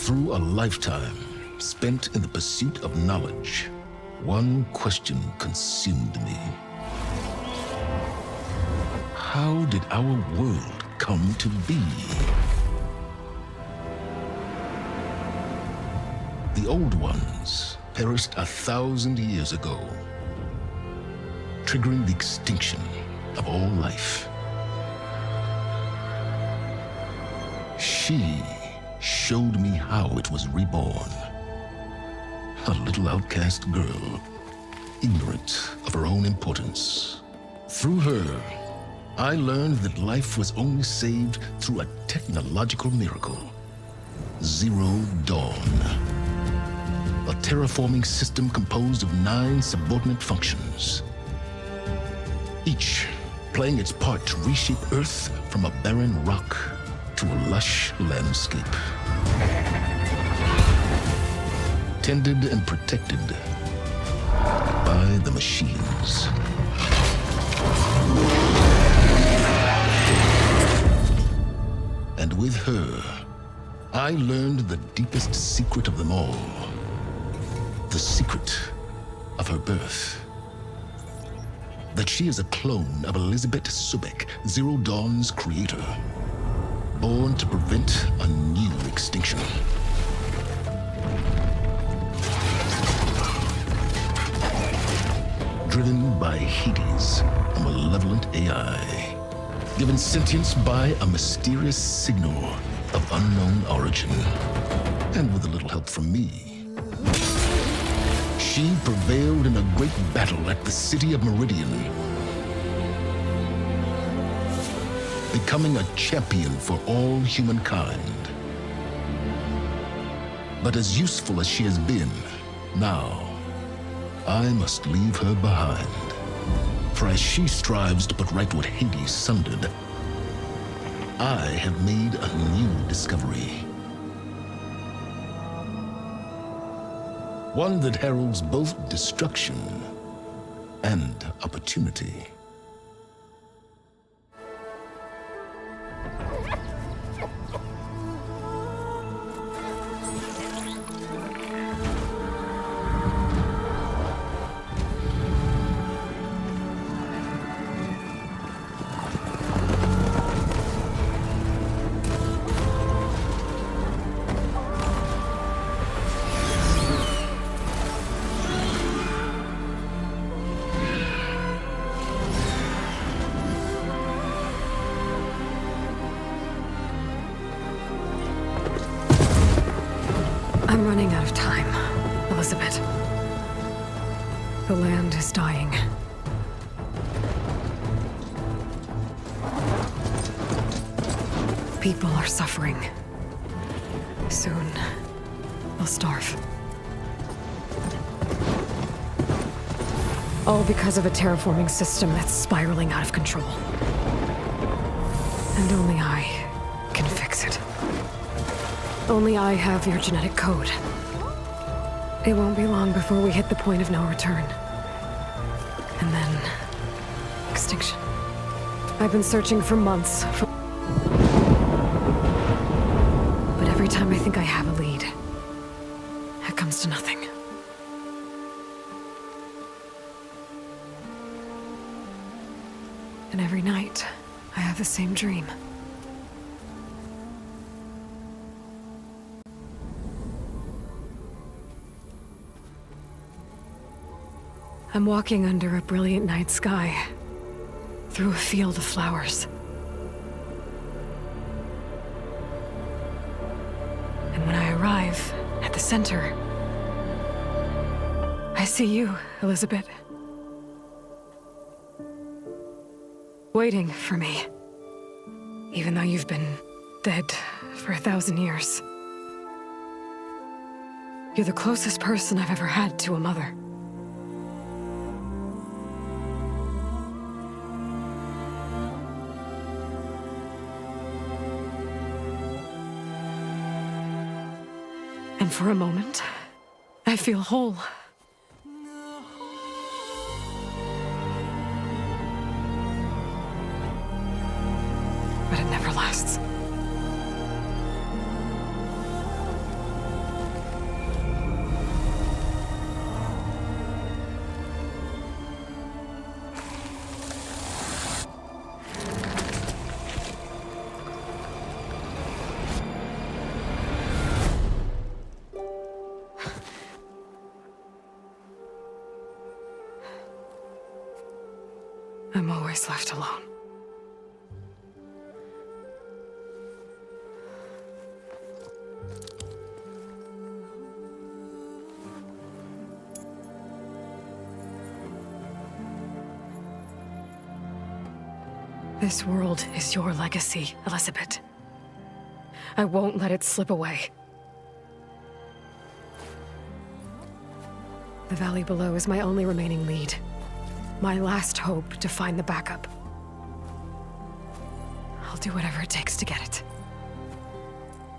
Through a lifetime spent in the pursuit of knowledge, one question consumed me. How did our world come to be? The old ones perished 1,000 years ago, triggering the extinction of all life. She showed me how it was reborn. A little outcast girl, ignorant of her own importance. Through her, I learned that life was only saved through a technological miracle. Zero Dawn. A terraforming system composed of 9 subordinate functions, each playing its part to reshape Earth from a barren rock to a lush landscape. Tended and protected by the machines. And with her, I learned the deepest secret of them all. The secret of her birth. That she is a clone of Elizabeth Subek, Zero Dawn's creator. Born to prevent a new extinction. Driven by Hades, a malevolent AI. Given sentience by a mysterious signal of unknown origin. And with a little help from me, she prevailed in a great battle at the city of Meridian, becoming a champion for all humankind. But as useful as she has been, now I must leave her behind. For as she strives to put right what Hades sundered, I have made a new discovery. One that heralds both destruction and opportunity. I'm running out of time, Elizabeth. The land is dying. People are suffering. Soon, they'll starve. All because of a terraforming system that's spiraling out of control. And only I can fix it. Only I have your genetic code. It won't be long before we hit the point of no return. And then... extinction. I've been searching for months for... But every time I think I have a lead, it comes to nothing. And every night, I have the same dream. I'm walking under a brilliant night sky, through a field of flowers. And when I arrive at the center, I see you, Elizabeth. Waiting for me, even though you've been dead for 1,000 years. You're the closest person I've ever had to a mother. And for a moment, I feel whole. But it never lasts. place left alone. This world is your legacy, Elizabeth. I won't let it slip away. The valley below is my only remaining lead. My last hope to find the backup. I'll do whatever it takes to get it.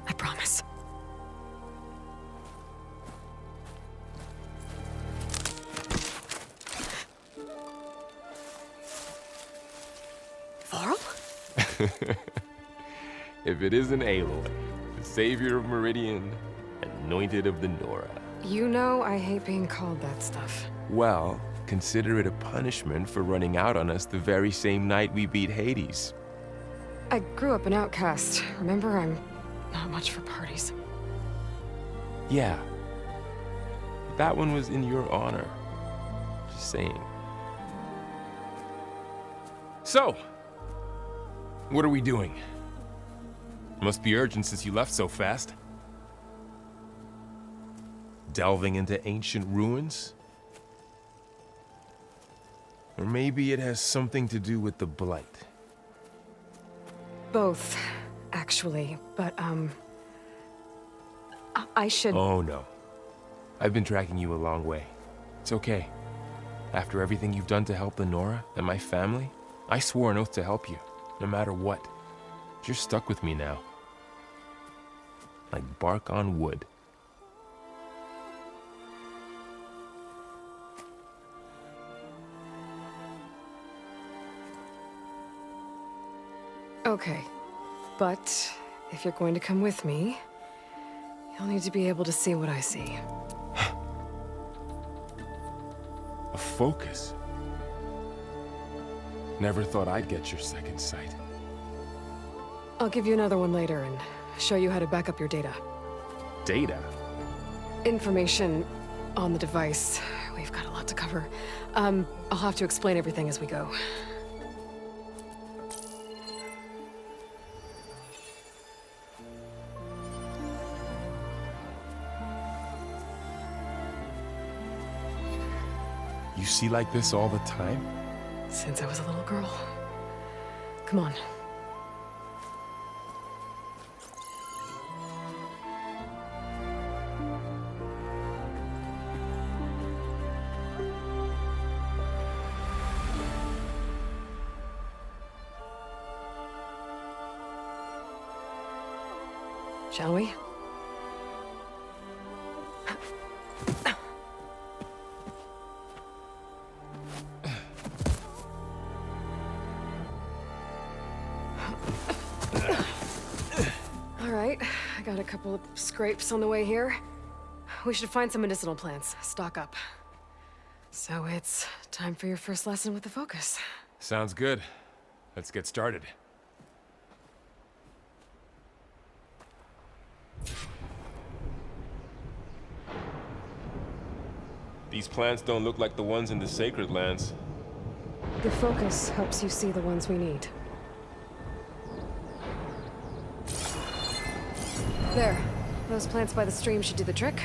I promise. Varl? If it isn't Aloy, the savior of Meridian, anointed of the Nora. You know I hate being called that stuff. Well, consider it a punishment for running out on us the very same night we beat Hades. I grew up an outcast. Remember, I'm not much for parties. Yeah. That one was in your honor. Just saying. So, what are we doing? Must be urgent since you left so fast. Delving into ancient ruins? Or maybe it has something to do with the Blight. Both, actually, but, I should... Oh, no. I've been tracking you a long way. It's okay. After everything you've done to help the Nora and my family, I swore an oath to help you, no matter what. You're stuck with me now. Like bark on wood. Okay, but if you're going to come with me, you'll need to be able to see what I see. A focus? Never thought I'd get your second sight. I'll give you another one later and show you how to back up your data. Data? Information on the device. We've got a lot to cover. I'll have to explain everything as we go. You see like this all the time? Since I was a little girl. Come on. Shall we? All right, I got a couple of scrapes on the way here. We should find some medicinal plants, stock up. So it's time for your first lesson with the focus. Sounds good. Let's get started. These plants don't look like the ones in the Sacred Lands. The focus helps you see the ones we need. There. Those plants by the stream should do the trick.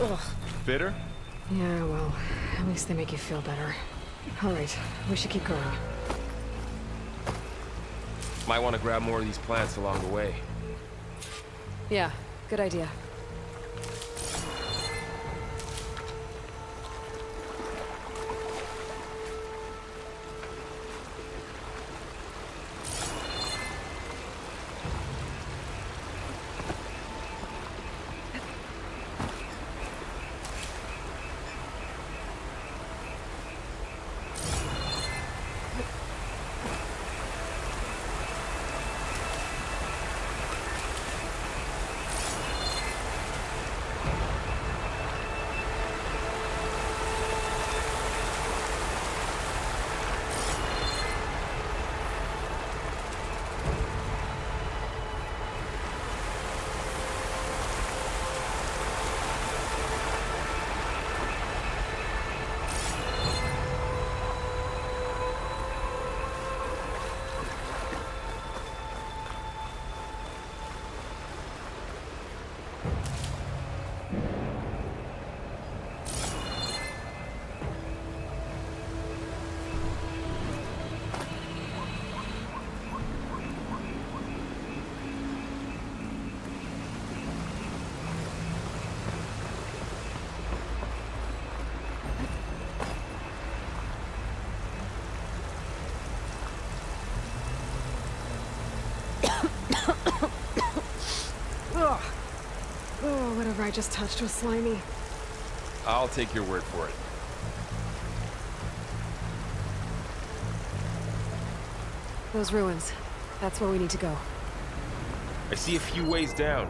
Ugh. Bitter? Yeah, well, at least they make you feel better. All right, we should keep going. Might want to grab more of these plants along the way. Yeah, good idea. I just touched was slimy. I'll take your word for it. Those ruins. That's where we need to go. I see a few ways down.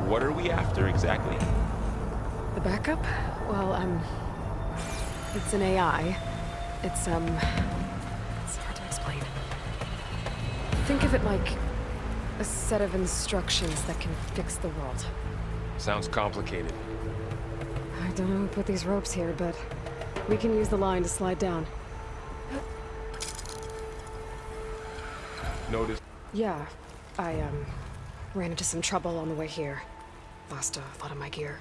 What are we after exactly? The backup? Well, it's an AI. It's hard to explain. Think of it like a set of instructions that can fix the world. Sounds complicated. I don't know who put these ropes here, but we can use the line to slide down. Notice. Yeah, I, ran into some trouble on the way here. Lost a lot of my gear.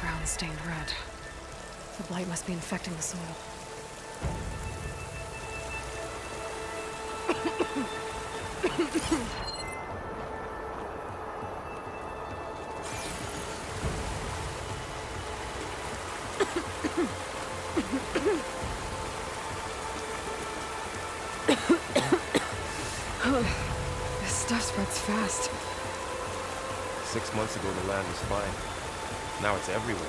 Ground stained red. The blight must be infecting the soil. This stuff spreads fast. 6 months ago, the land was fine. Now it's everywhere.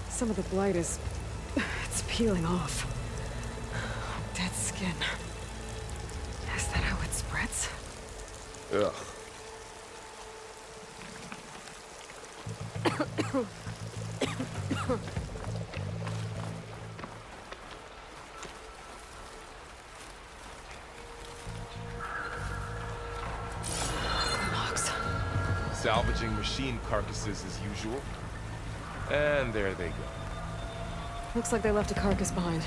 Some of the blight is... it's peeling off. Dead skin. Is that how it spreads? Ugh. Logs. Salvaging machine carcasses as usual. And there they go. Looks like they left a carcass behind.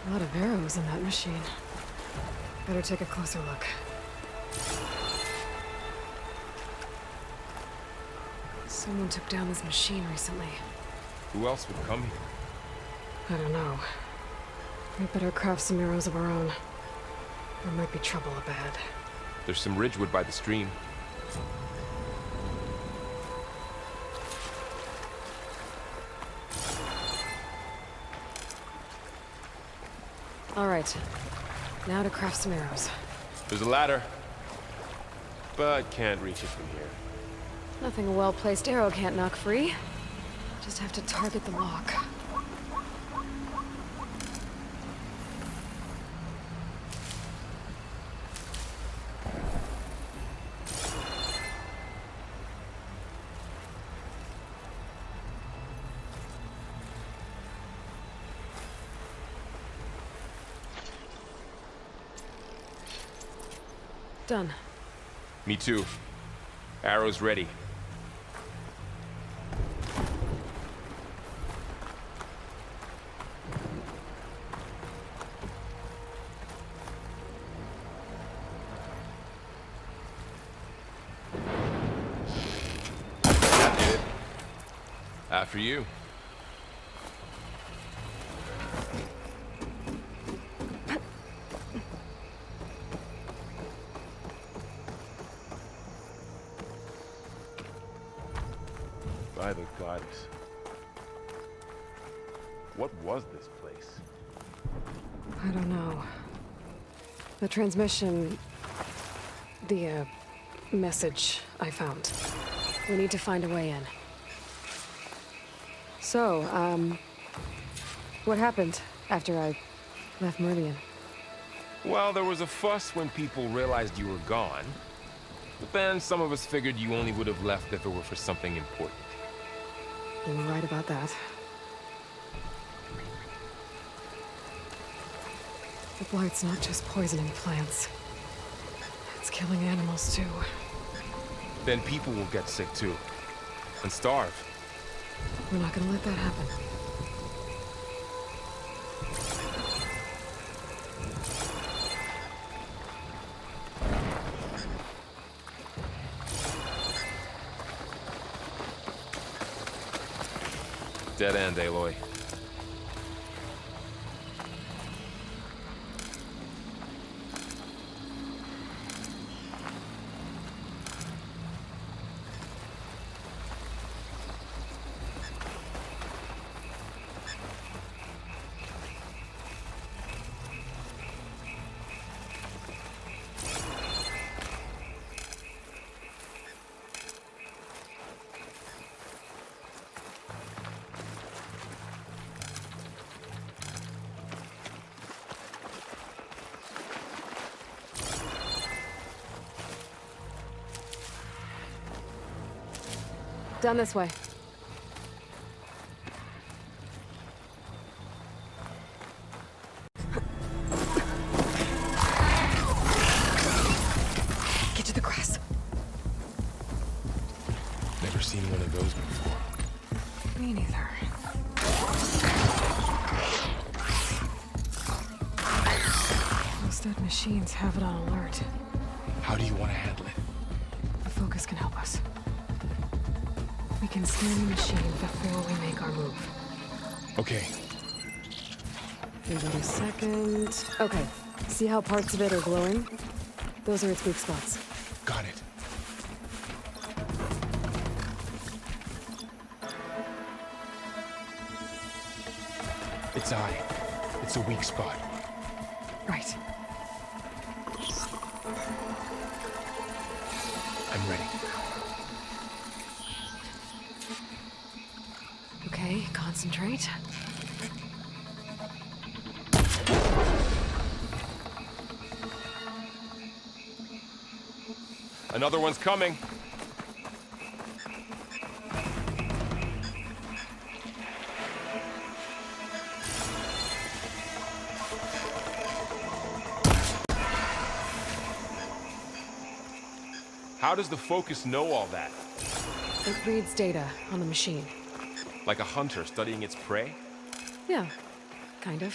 A lot of arrows in that machine. Better take a closer look. Someone took down this machine recently. Who else would come here? I don't know. We better craft some arrows of our own. There might be trouble up ahead. There's some ridgewood by the stream. All right. Now to craft some arrows. There's a ladder, but can't reach it from here. Nothing a well-placed arrow can't knock free. Just have to target the lock. Done. Me too. Arrows ready. That did it. After you. By the goddess. What was this place? I don't know. The transmission... the, message I found. We need to find a way in. So, what happened after I left Meridian? Well, there was a fuss when people realized you were gone. But then some of us figured you only would have left if it were for something important. You were right about that. The blight's not just poisoning plants. It's killing animals, too. Then people will get sick too. And starve. We're not gonna let that happen. Dead end, Aloy. Down this way. Get to the grass. Never seen one of those before. Me neither. Those dead machines have it on alert. How do you want to handle it? The focus can help us. We can scan the machine before we make our move. Okay. Give it a second. Okay. See how parts of it are glowing? Those are its weak spots. Got it. Its eye. It's a weak spot. Right. I'm ready. Okay, concentrate. Another one's coming. How does the focus know all that? It reads data on the machine. Like a hunter studying its prey? Yeah, kind of.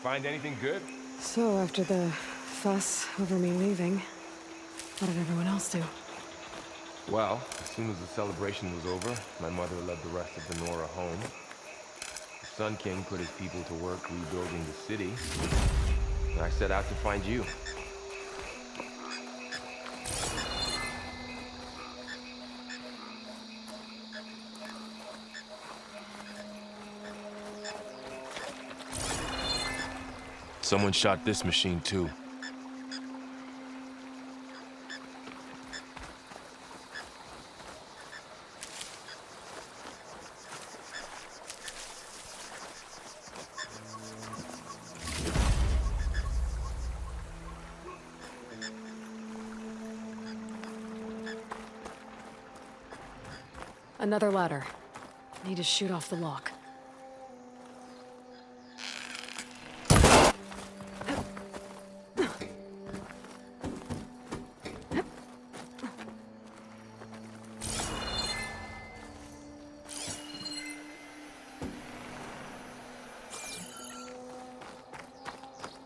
Find anything good? So, after the fuss over me leaving, what did everyone else do? Well, as soon as the celebration was over, my mother led the rest of the Nora home. The Sun King put his people to work rebuilding the city, and I set out to find you. Someone shot this machine too. Another ladder. Need to shoot off the lock.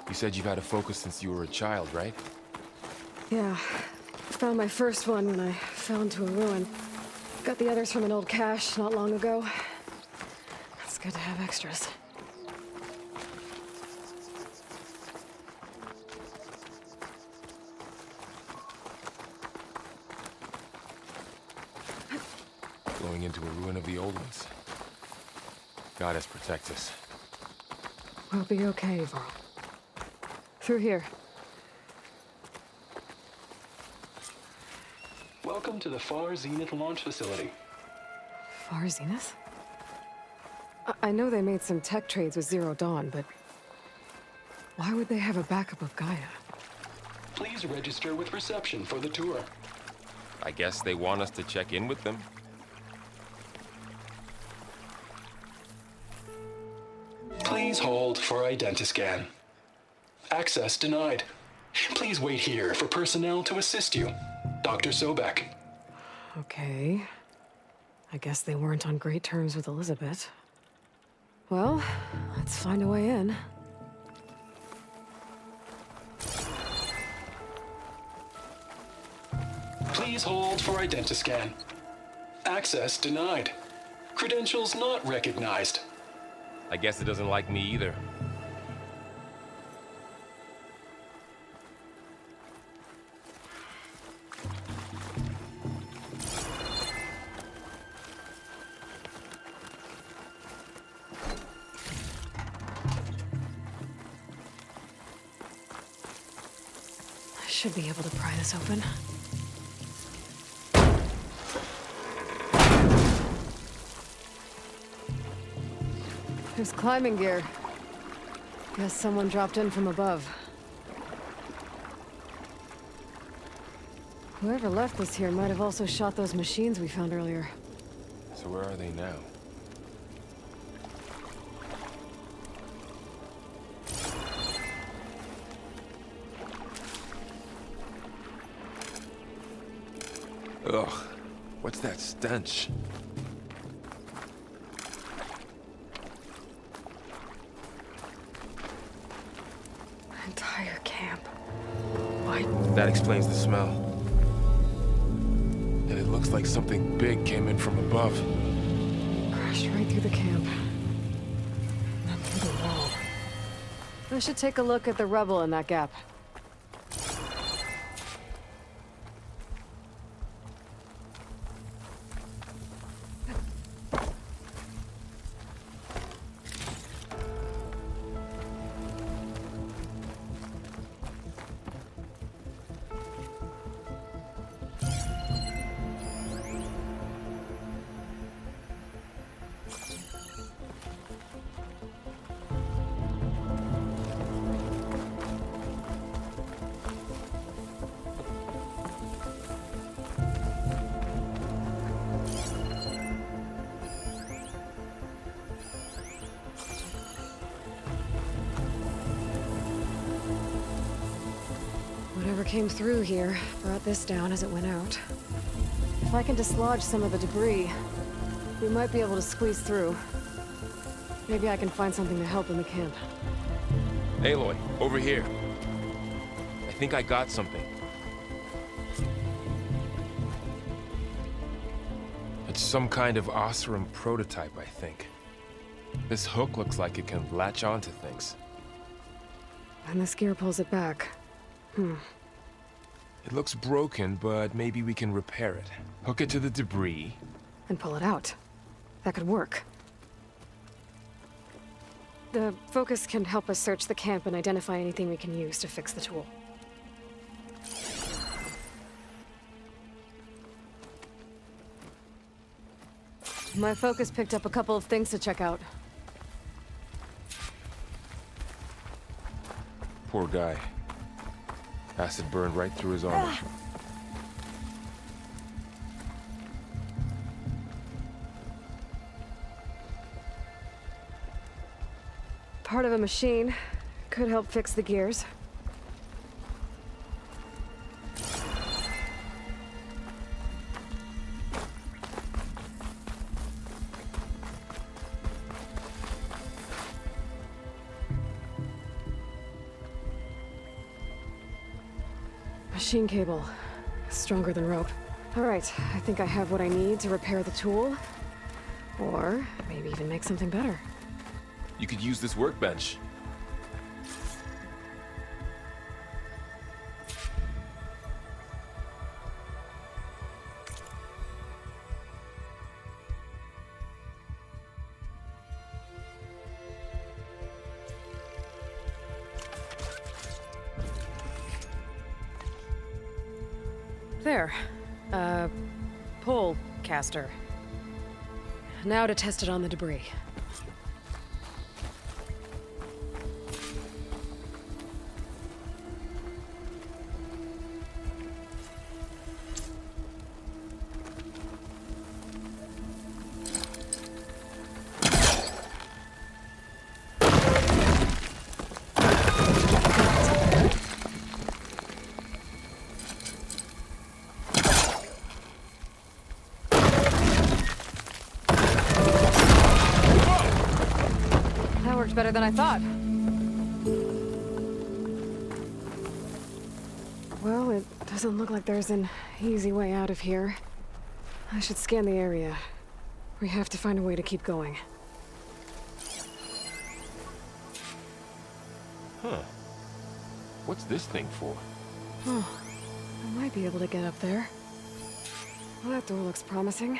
You said you've had a focus since you were a child, right? Yeah. Found my first one when I fell into a ruin. Got the others from an old cache not long ago. It's good to have extras. Going into a ruin of the old ones. Goddess protect us. We'll be okay, Varl. Through here. Welcome Welcome to the Far Zenith launch facility. Far Zenith? I know they made some tech trades with Zero Dawn, but why would they have a backup of Gaia? Please register with reception for the tour. I guess they want us to check in with them. Please hold for identiscan. Access denied. Please wait here for personnel to assist you. Dr. Sobek. Okay. I guess they weren't on great terms with Elizabeth. Well, let's find a way in. Please hold for identiscan. Access denied. Credentials not recognized. I guess it doesn't like me either. I should be able to pry this open. There's climbing gear. Guess someone dropped in from above. Whoever left this here might have also shot those machines we found earlier. So where are they now? Ugh, what's that stench? Entire camp. Why? That explains the smell. And it looks like something big came in from above. Crashed right through the camp. Then through the wall. I should take a look at the rubble in that gap. Whatever came through here brought this down as it went out. If I can dislodge some of the debris, we might be able to squeeze through. Maybe I can find something to help in the camp. Aloy, over here. I think I got something. It's some kind of Oseram prototype, I think. This hook looks like it can latch onto things. And this gear pulls it back. It looks broken, but maybe we can repair it. Hook it to the debris. And pull it out. That could work. The focus can help us search the camp and identify anything we can use to fix the tool. My focus picked up a couple of things to check out. Poor guy. Acid burned right through his armor. Part of a machine. Could help fix the gears. Machine cable. Stronger than rope. All right, I think I have what I need to repair the tool. Or maybe even make something better. You could use this workbench. There. Pull caster. Now to test it on the debris. Better than I thought. Well, it doesn't look like there's an easy way out of here. I should scan the area. We have to find a way to keep going. Huh. What's this thing for? Oh, I might be able to get up there. Well, that door looks promising.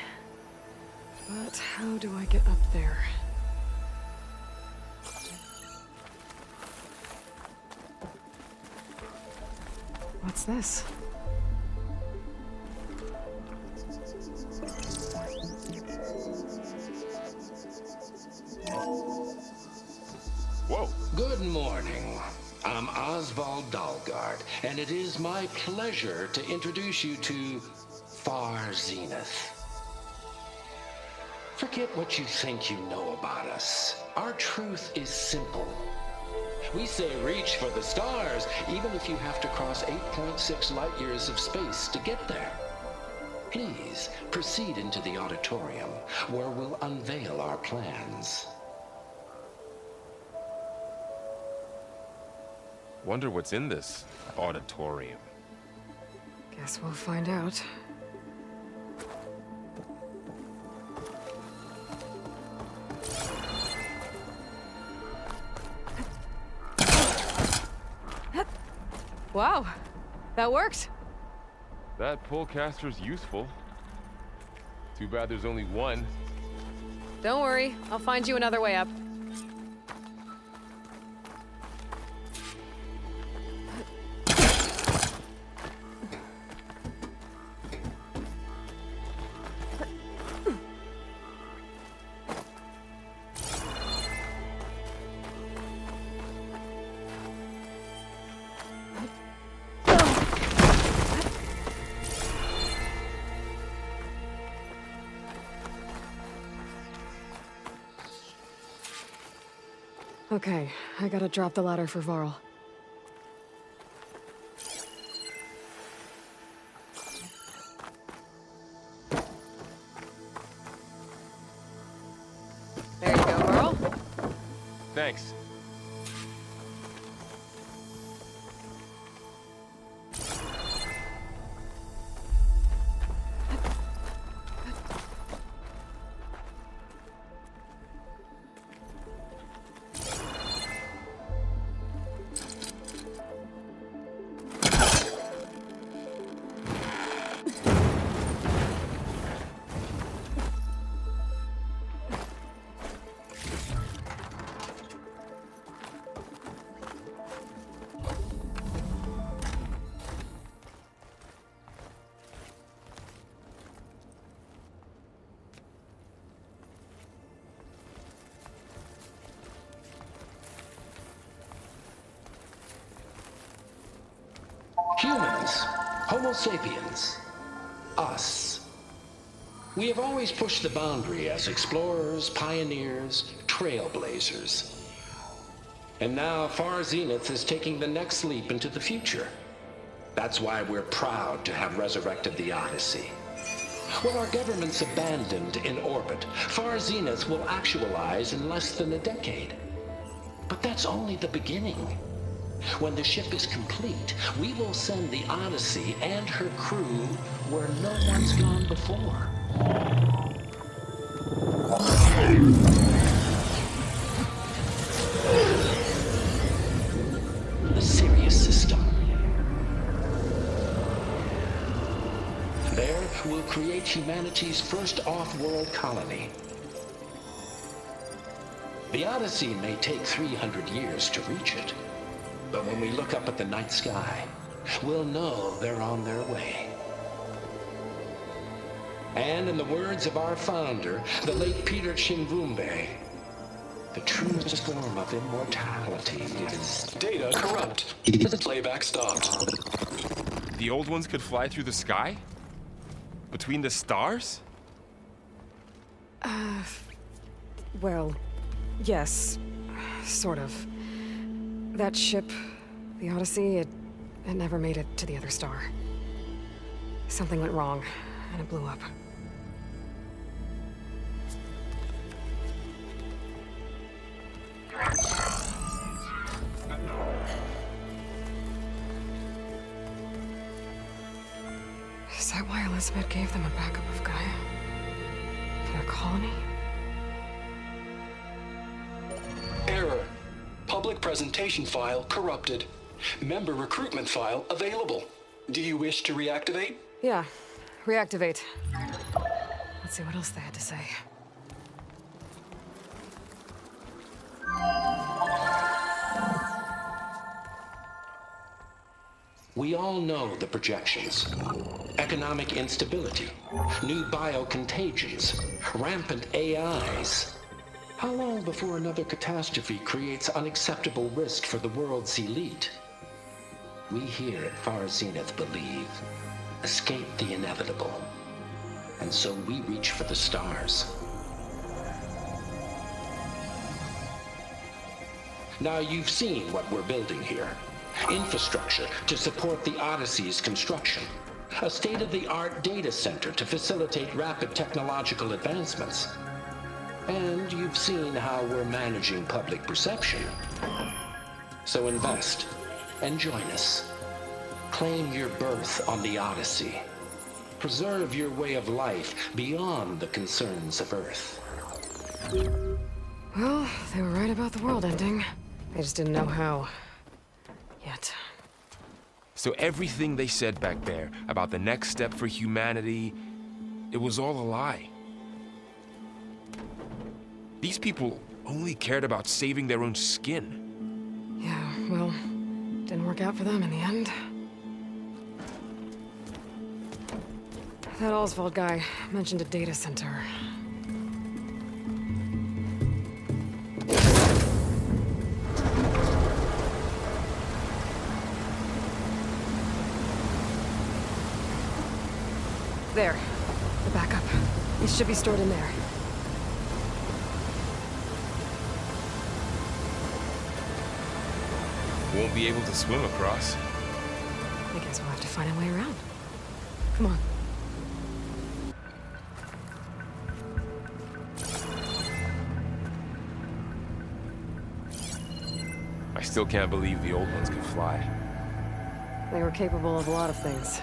But how do I get up there? What's this? Whoa! Good morning. I'm Oswald Dalgard, and it is my pleasure to introduce you to Far Zenith. Forget what you think you know about us. Our truth is simple. We say reach for the stars, even if you have to cross 8.6 light years of space to get there. Please proceed into the auditorium, where we'll unveil our plans. Wonder what's in this auditorium. Guess we'll find out. Wow, that worked. That pullcaster's useful. Too bad there's only one. Don't worry, I'll find you another way up. Okay, I gotta drop the ladder for Varl. There you go, Varl. Thanks. Humans, Homo sapiens, us. We have always pushed the boundary as explorers, pioneers, trailblazers. And now Far Zenith is taking the next leap into the future. That's why we're proud to have resurrected the Odyssey. When our government's abandoned in orbit, Far Zenith will actualize in less than a decade. But that's only the beginning. When the ship is complete, we will send the Odyssey and her crew where no one's gone before. The Sirius system. There, we'll create humanity's first off-world colony. The Odyssey may take 300 years to reach it. But when we look up at the night sky, we'll know they're on their way. And in the words of our founder, the late Peter Chimvumbe, the truest form of immortality is... Data corrupt. Playback stopped. The old ones could fly through the sky? Between the stars? Well, yes. Sort of. That ship, the Odyssey, it never made it to the other star. Something went wrong, and it blew up. Is that why Elizabeth gave them a backup of Gaia? For their colony? Error. Public presentation file corrupted. Member recruitment file available. Do you wish to reactivate? Yeah. Reactivate. Let's see what else they had to say. We all know the projections. Economic instability, new biocontagions, rampant AIs. How long before another catastrophe creates unacceptable risk for the world's elite? We here at Far Zenith believe, escape the inevitable. And so we reach for the stars. Now you've seen what we're building here. Infrastructure to support the Odyssey's construction. A state-of-the-art data center to facilitate rapid technological advancements. And you've seen how we're managing public perception. So invest and join us. Claim your berth on the Odyssey. Preserve your way of life beyond the concerns of Earth. Well, they were right about the world ending. They just didn't know how. Yet. So everything they said back there about the next step for humanity, it was all a lie. These people only cared about saving their own skin. Yeah, well, didn't work out for them in the end. That Oswald guy mentioned a data center. There. The backup. It should be stored in there. Won't be able to swim across. I guess we'll have to find a way around. Come on. I still can't believe the old ones could fly. They were capable of a lot of things.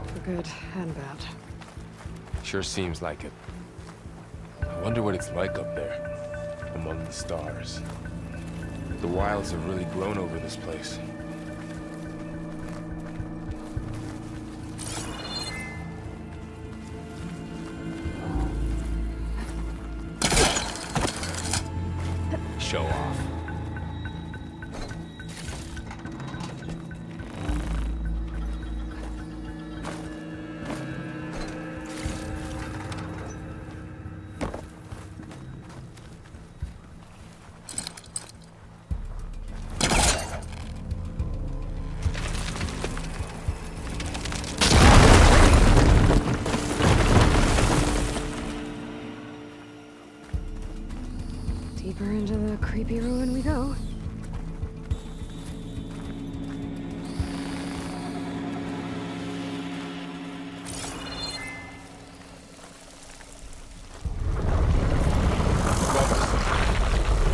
For good and bad. Sure seems like it. I wonder what it's like up there, among the stars. The wilds have really grown over this place. Show off. Deeper into the creepy ruin we go.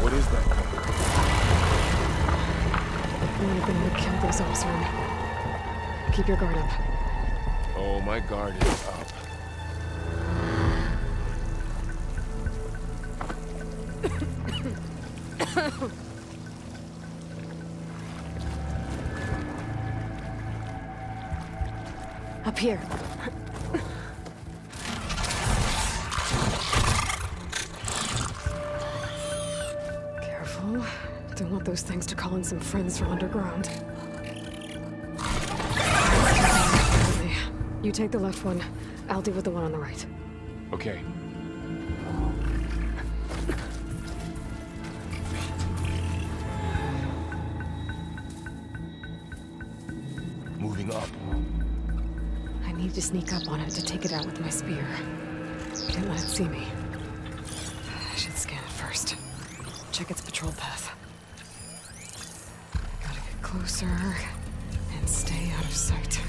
What is that? Might have been able to kill those officers. Keep your guard up. Oh, my guard is up. Up here. Careful. Don't want those things to call in some friends from underground. You take the left one. I'll deal with the one on the right. Okay. Moving up. I need to sneak up on it to take it out with my spear. Can't let it see me. I should scan it first. Check its patrol path. Gotta get closer and stay out of sight.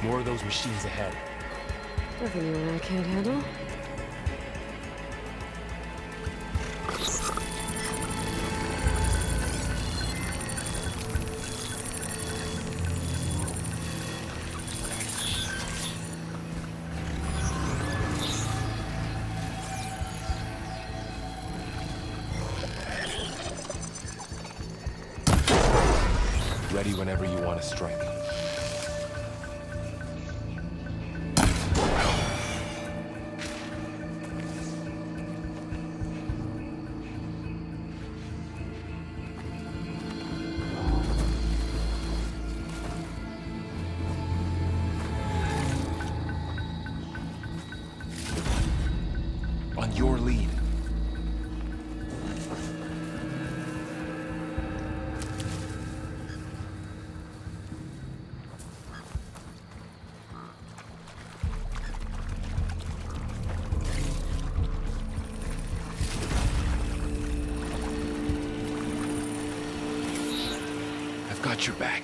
More of those machines ahead. Nothing you and I can't handle. Ready whenever you want to strike. On your lead. I've got your back.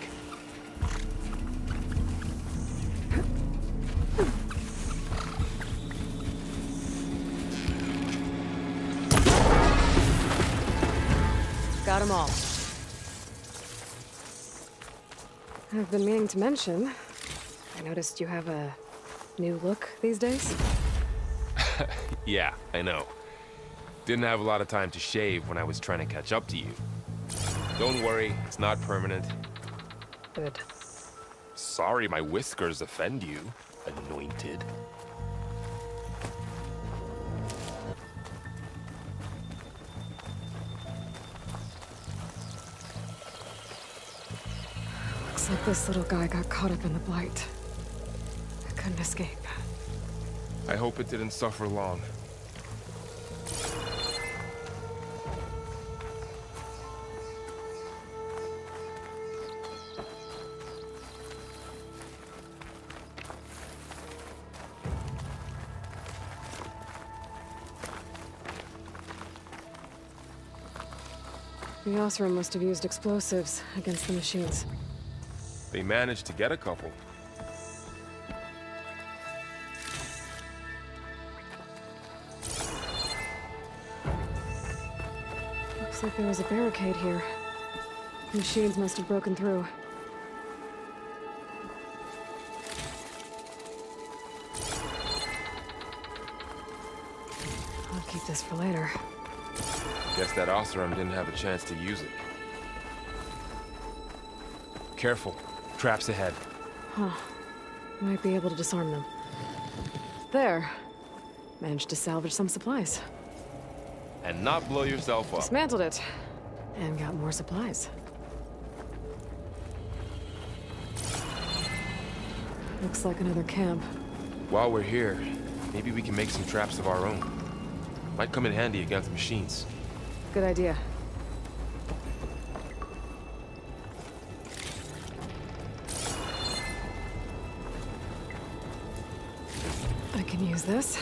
Got them all. I've been meaning to mention, I noticed you have a new look these days. Yeah, I know. Didn't have a lot of time to shave when I was trying to catch up to you. Don't worry, it's not permanent. Good. Sorry my whiskers offend you, anointed. Looks like this little guy got caught up in the blight. I couldn't escape. I hope it didn't suffer long. The Osram must have used explosives against the machines. They managed to get a couple. Looks like there was a barricade here. The machines must have broken through. I'll keep this for later. Guess that Osram didn't have a chance to use it. Careful. Traps ahead. Huh. Might be able to disarm them. There. Managed to salvage some supplies. And not blow yourself up. Dismantled it. And got more supplies. Looks like another camp. While we're here, maybe we can make some traps of our own. Might come in handy against machines. Good idea. I can use this.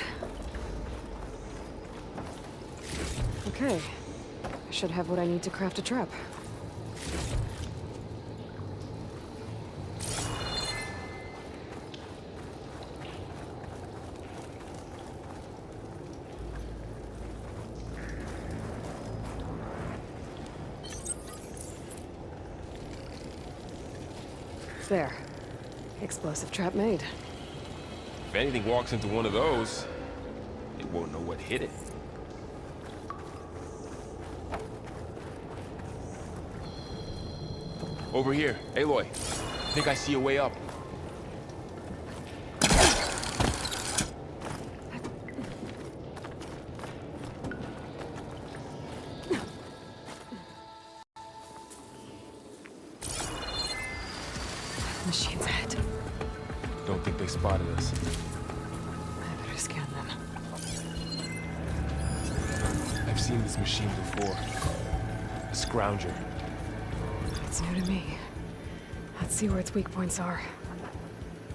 Okay. I should have what I need to craft a trap. There. Explosive trap made. If anything walks into one of those, it won't know what hit it. Over here, Aloy. I think I see a way up. Machine's ahead. Don't think they spotted us. I better scan them. I've seen this machine before. A scrounger. It's new to me. Let's see where its weak points are.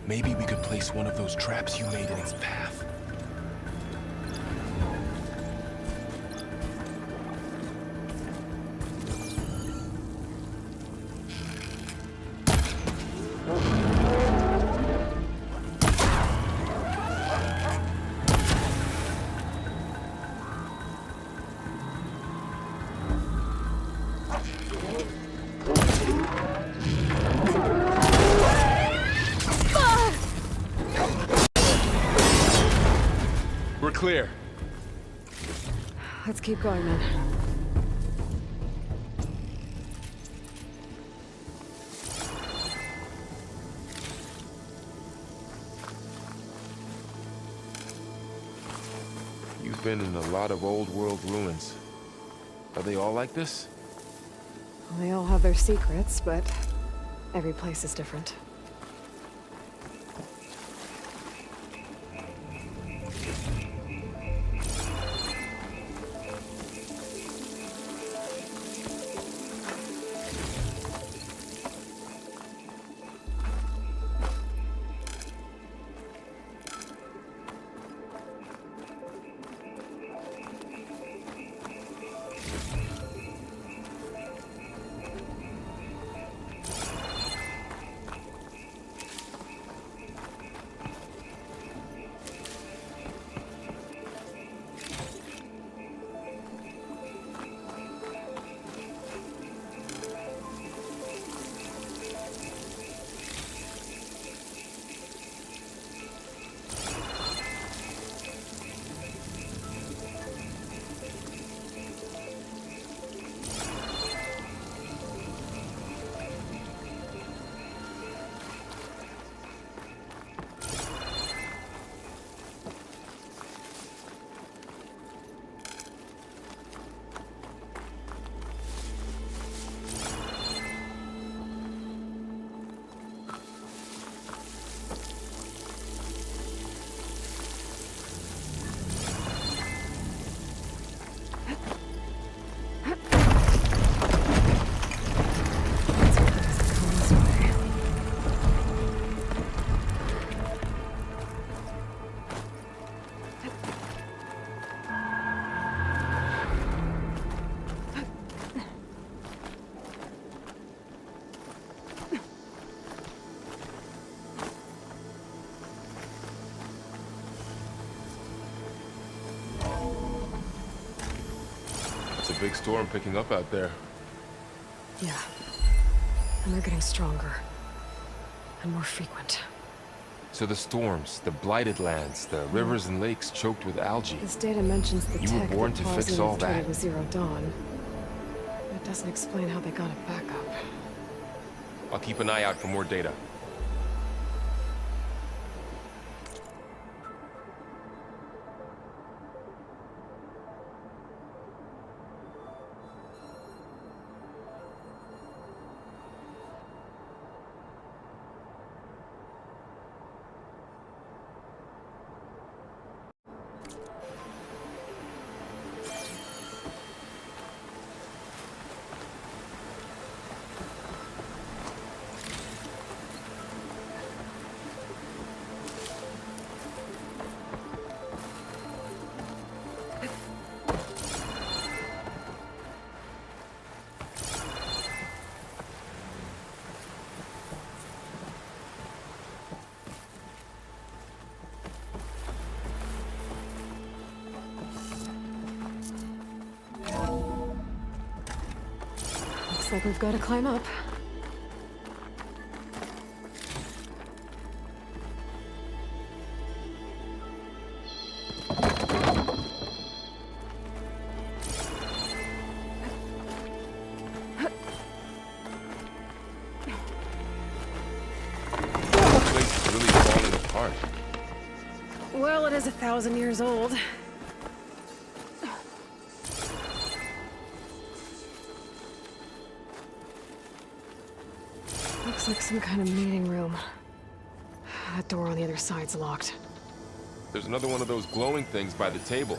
Maybe we could place one of those traps you made in its path. We're clear. Let's keep going then. You've been in a lot of old world ruins. Are they all like this? Well, they all have their secrets, but every place is different. It's a big storm picking up out there. Yeah. And they're getting stronger. And more frequent. So the storms, the blighted lands, the rivers and lakes choked with algae. This data mentions the You were tech born that to paused fix and all traded that. with Zero Dawn. It doesn't explain how they got it back up. I'll keep an eye out for more data. Looks like we've got to climb up. The place is really falling apart. Well, it is 1,000 years old. Looks like some kind of meeting room. That door on the other side's locked. There's another one of those glowing things by the table.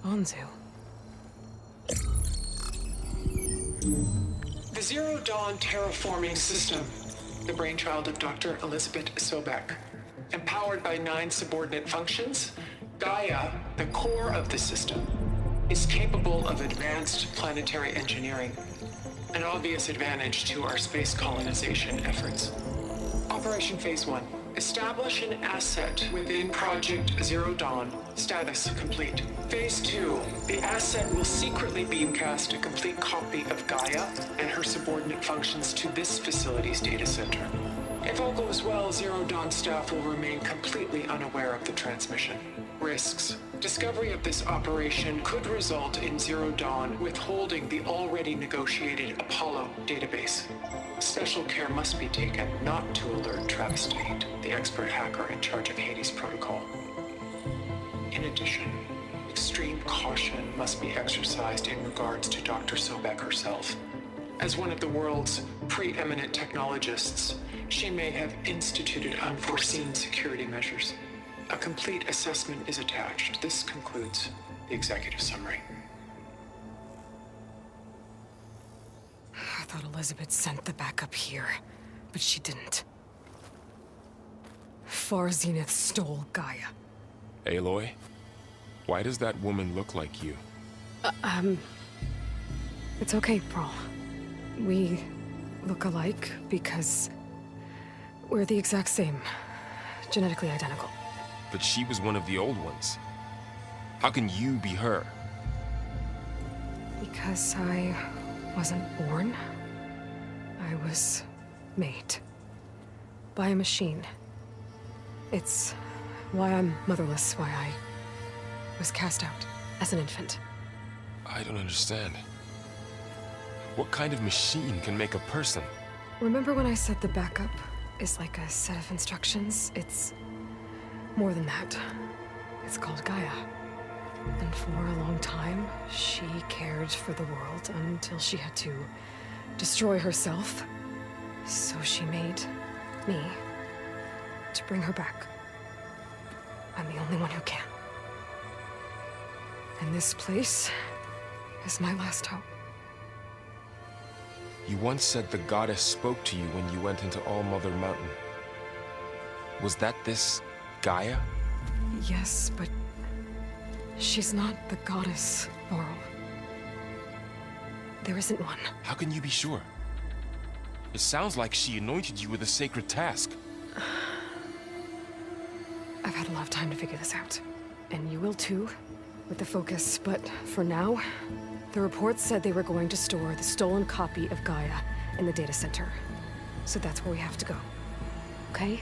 Anzu. The Zero Dawn terraforming system, the brainchild of Dr. Elizabeth Sobek. Empowered by 9 subordinate functions, Gaia, the core of the system, is capable of advanced planetary engineering, an obvious advantage to our space colonization efforts. Operation Phase 1. Establish an asset within Project Zero Dawn. Status complete. Phase 2. The asset will secretly beamcast a complete copy of Gaia and her subordinate functions to this facility's data center. If all goes well, Zero Dawn staff will remain completely unaware of the transmission. Risks. Discovery of this operation could result in Zero Dawn withholding the already negotiated Apollo database. Special care must be taken not to alert Travis Tate, the expert hacker in charge of Hades Protocol. In addition, extreme caution must be exercised in regards to Dr. Sobek herself. As one of the world's preeminent technologists, she may have instituted unforeseen security measures. A complete assessment is attached. This concludes the executive summary. I thought Elizabeth sent the backup here, but she didn't. Far Zenith stole Gaia. Aloy, why does that woman look like you? It's okay, Pearl. We look alike because we're the exact same. Genetically identical. But she was one of the old ones. How can you be her? Because I wasn't born. I was made. By a machine. It's why I'm motherless, why I was cast out as an infant. I don't understand. What kind of machine can make a person? Remember when I said the backup is like a set of instructions? It's more than that. It's called Gaia. And for a long time, she cared for the world until she had to destroy herself. So she made me to bring her back. I'm the only one who can. And this place is my last hope. You once said the goddess spoke to you when you went into All Mother Mountain. Was that this Gaia? Yes, but she's not the goddess, Laurel. There isn't one. How can you be sure? It sounds like she anointed you with a sacred task. I've had a lot of time to figure this out. And you will too, with the focus. But for now, the reports said they were going to store the stolen copy of Gaia in the data center. So that's where we have to go. Okay?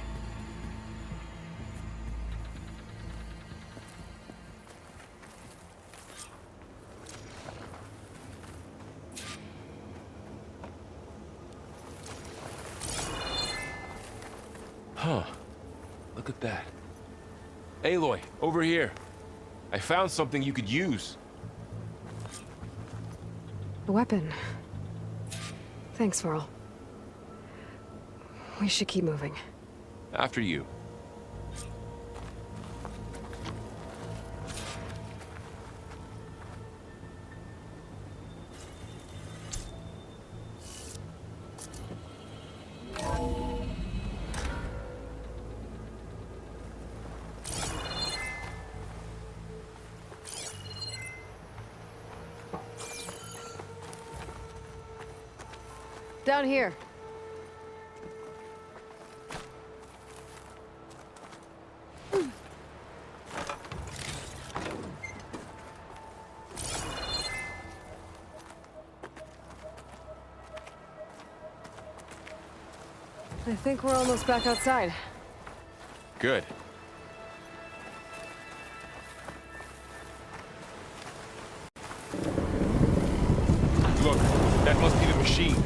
Huh. Look at that. Aloy, over here. I found something you could use. A weapon. Thanks, Varl. We should keep moving. After you. Down here. I think we're almost back outside. Good. Look, that must be the machine.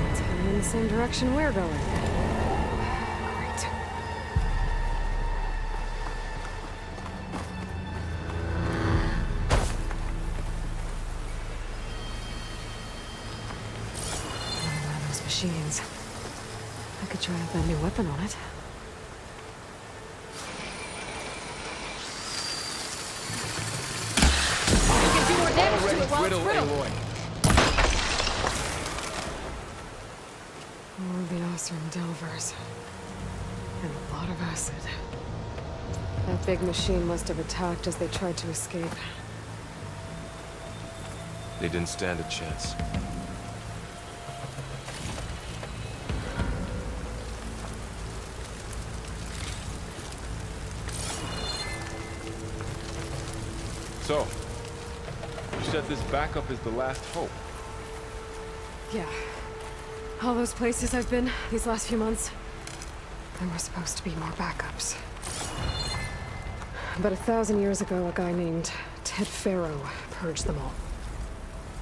It's heading in the same direction we're going. Great. One of those machines. I could try out that new weapon on it. You can do more damage to it while it's Brittle, brittle. Aloy. More of the Osram Delvers. And a lot of acid. That big machine must have attacked as they tried to escape. They didn't stand a chance. So, you said this backup is the last hope. Yeah. All those places I've been these last few months, there were supposed to be more backups. But 1,000 years ago, a guy named Ted Faro purged them all.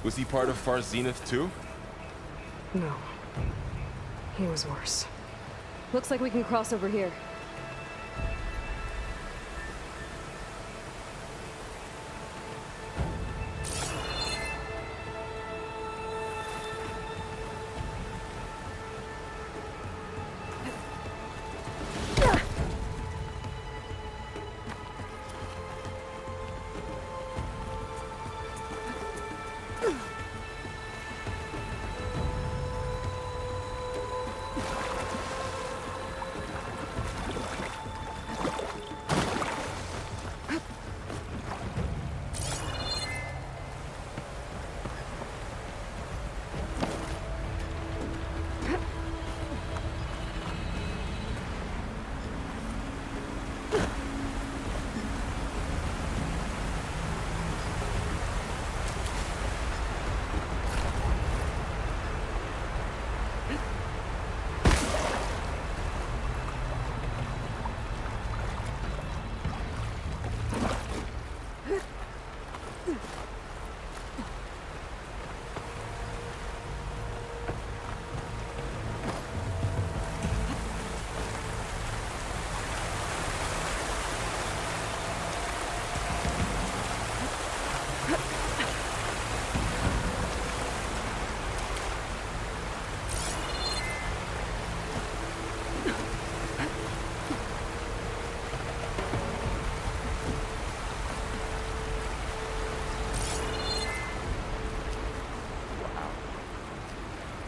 Was he part of Far Zenith too? No. He was worse. Looks like we can cross over here.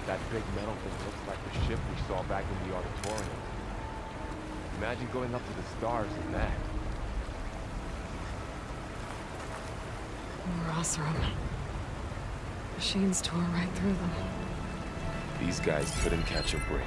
That big metal thing looks like the ship we saw back in the auditorium. Imagine going up to the stars in that. More Osram. Machines tore right through them. These guys couldn't catch a break.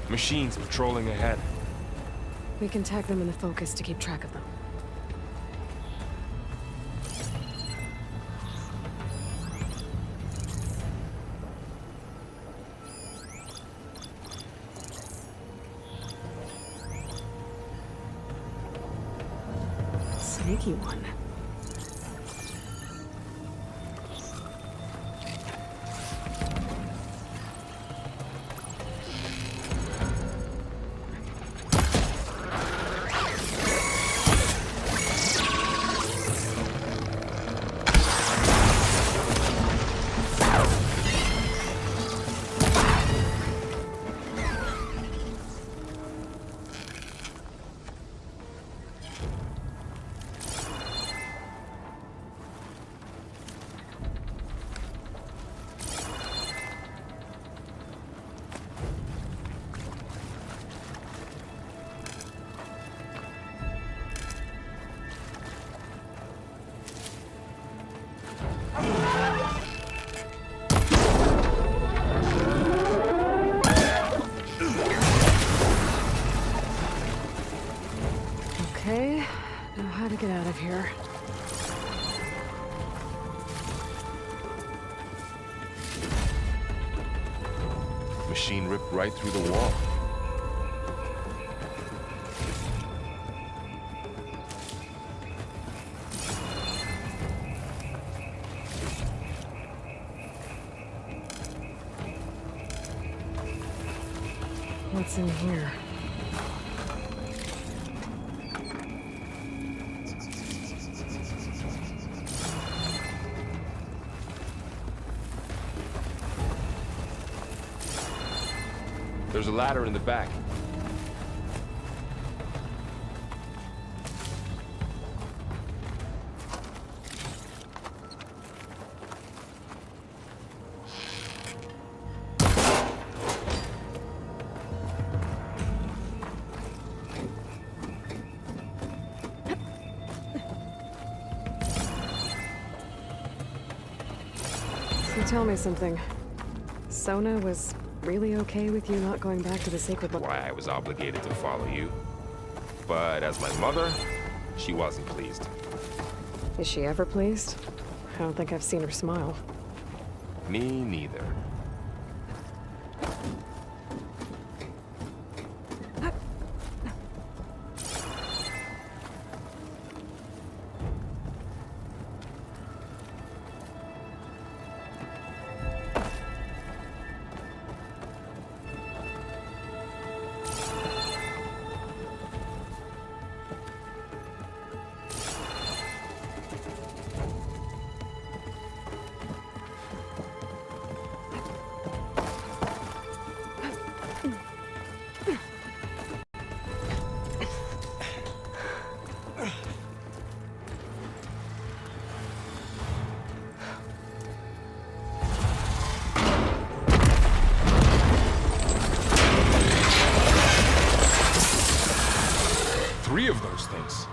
Machines patrolling ahead. We can tag them in the focus to keep track of them. Sneaky one. here. Machine ripped right through the wall. What's in here? There's a ladder in the back. So tell me something. Sona was really okay with you not going back to the sacred Why I was obligated to follow you. But as my mother, she wasn't pleased. Is she ever pleased? I don't think I've seen her smile. Me neither. Three of those things.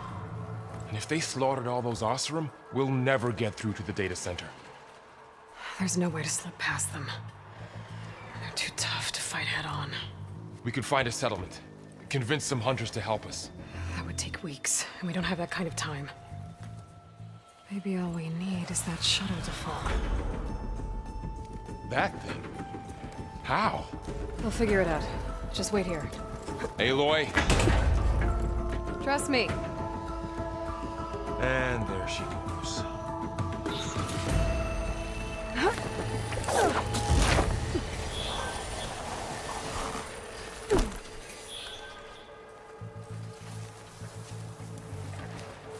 And if they slaughtered all those Oseram, we'll never get through to the data center. There's no way to slip past them. They're too tough to fight head on. We could find a settlement. Convince some hunters to help us. That would take weeks, and we don't have that kind of time. Maybe all we need is that shuttle to fall. That thing? How? We'll figure it out. Just wait here. Aloy. Trust me. And there she goes.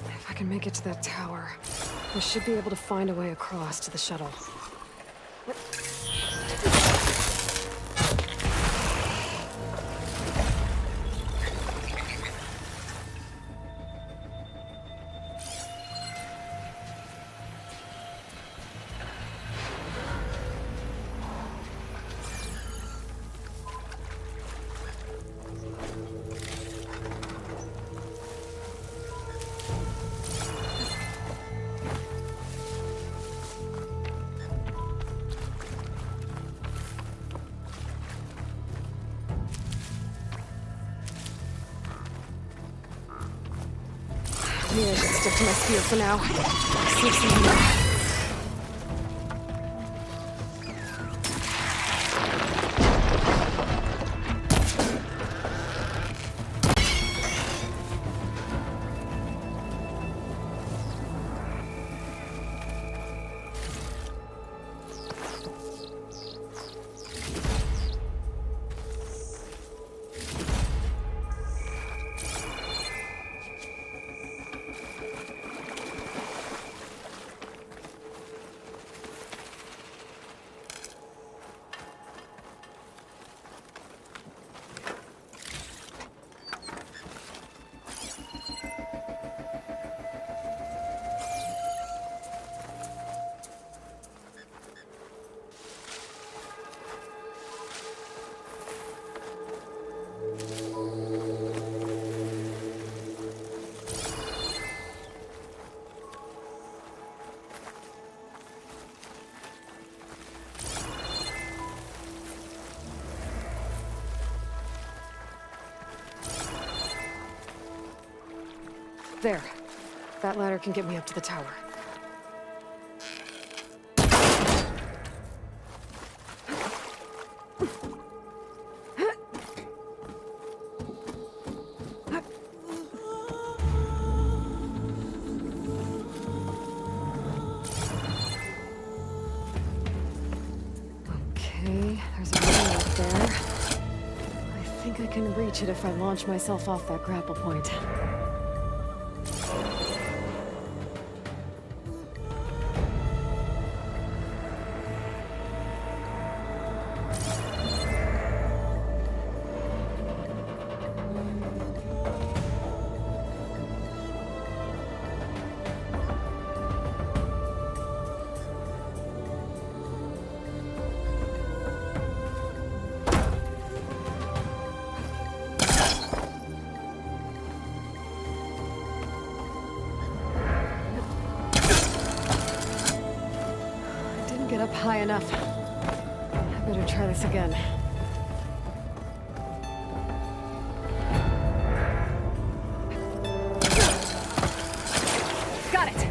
If I can make it to that tower, I should be able to find a way across to the shuttle. Maybe I should stick to my spear for now. Save some ammo. There. That ladder can get me up to the tower. Okay, there's a railing up there. I think I can reach it if I launch myself off that grapple point. Get up high enough. I better try this again. Got it!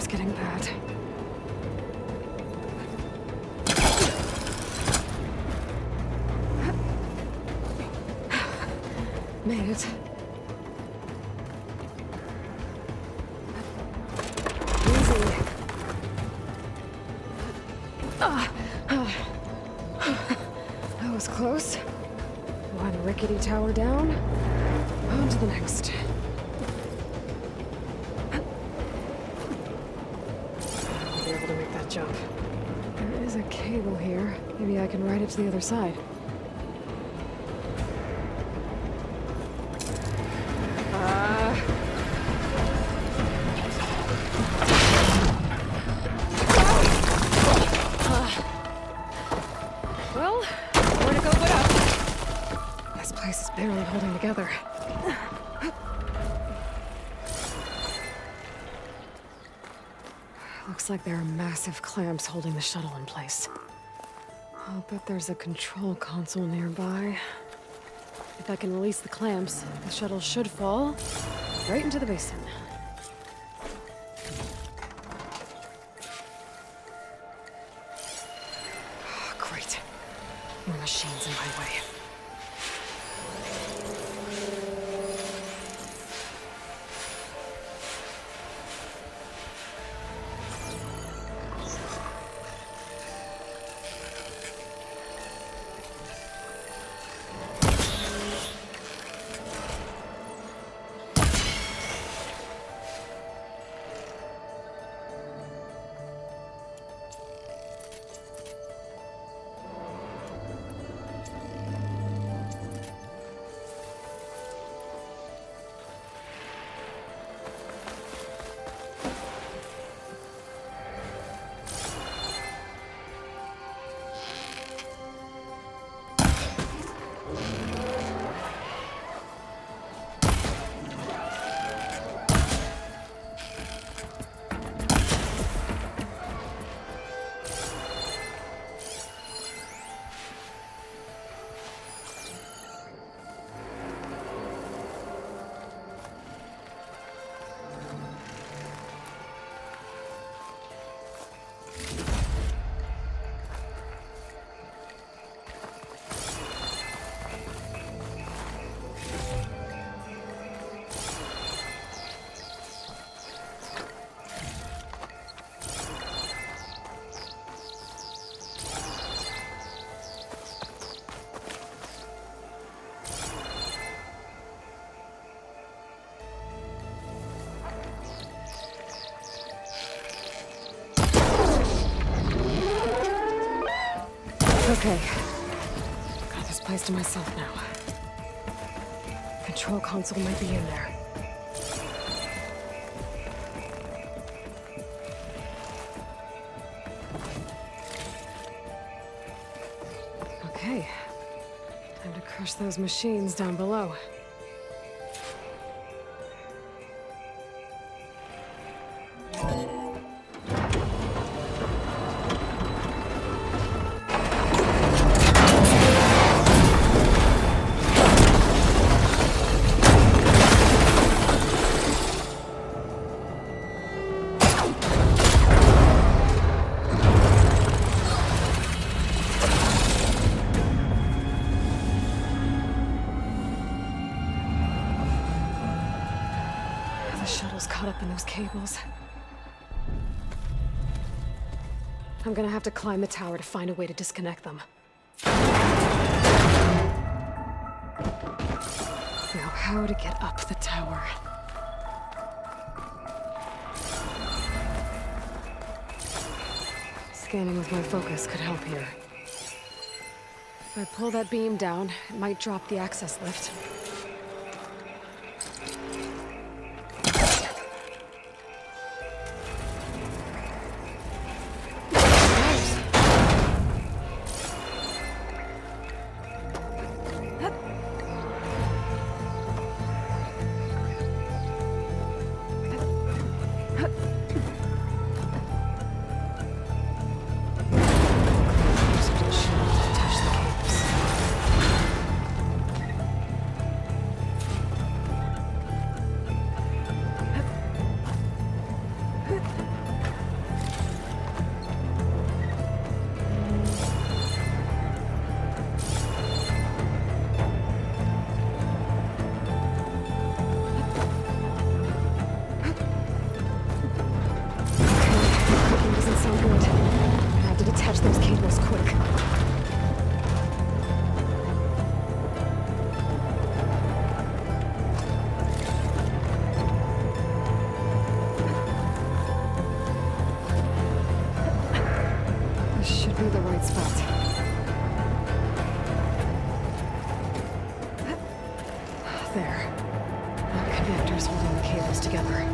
Getting bad. Made it. Easy. That was close. One rickety tower down. On to the next. Jump. There is a cable here. Maybe I can ride it to the other side. Well, where to go but up? This place is barely holding together. Looks like there are massive clamps holding the shuttle in place. I'll bet there's a control console nearby. If I can release the clamps, the shuttle should fall right into the basin. Oh, great. More machines in my way. Okay. Got this place to myself now. Control console might be in there. Okay. Time to crush those machines down below. The shuttle's caught up in those cables. I'm gonna have to climb the tower to find a way to disconnect them. Now, how to get up the tower? Scanning with my focus could help here. If I pull that beam down, it might drop the access lift. Those cables quick. This should be the right spot. There. The connector's holding the cables together.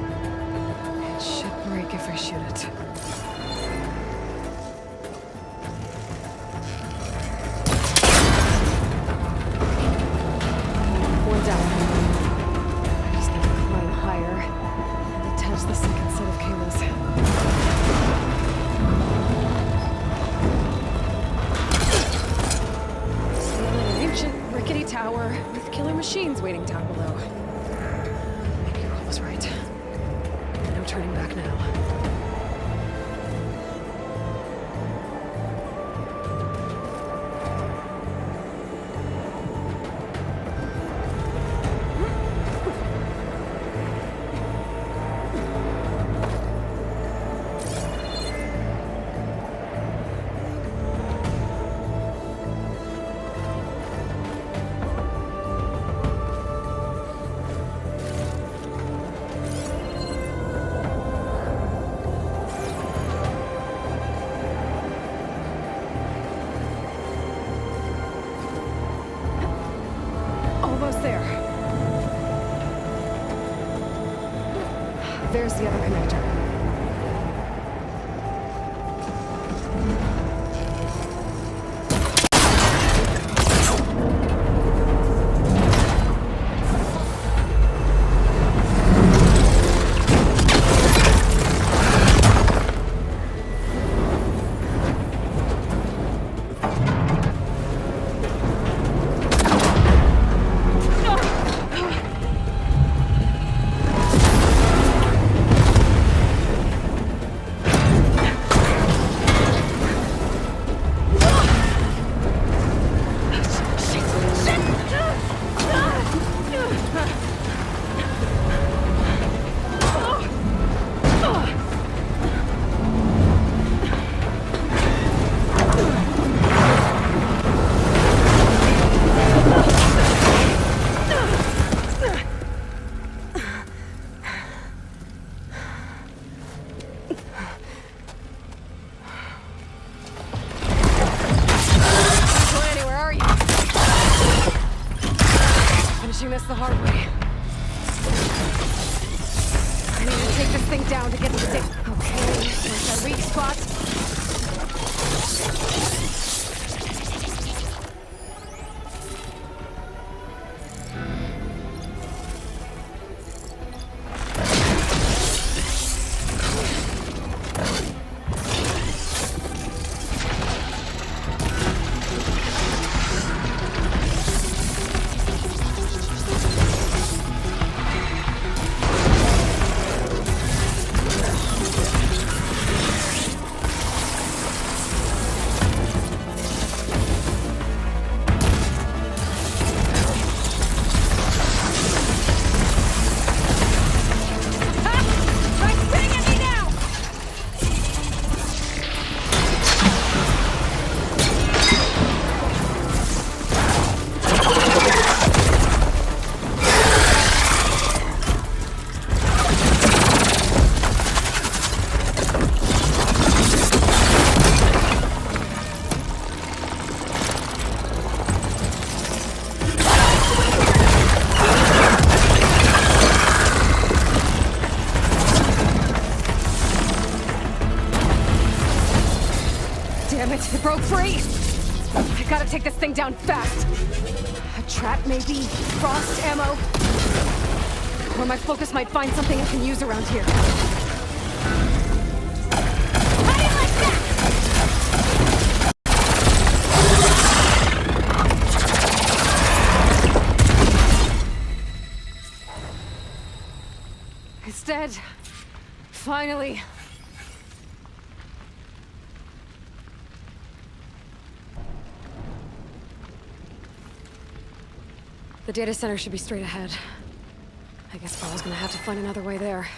It should break if I shoot it. The second set of cables. Still an ancient, rickety tower with killer machines waiting down below. Maybe Roll was right. No turning back now. Almost there. There's the other connector. gotta take this thing down fast. A trap, maybe? Frost ammo? Or my focus might find something I can use around here. How do you like that? It's dead. Finally. The data center should be straight ahead. I guess Paul's gonna have to find another way there.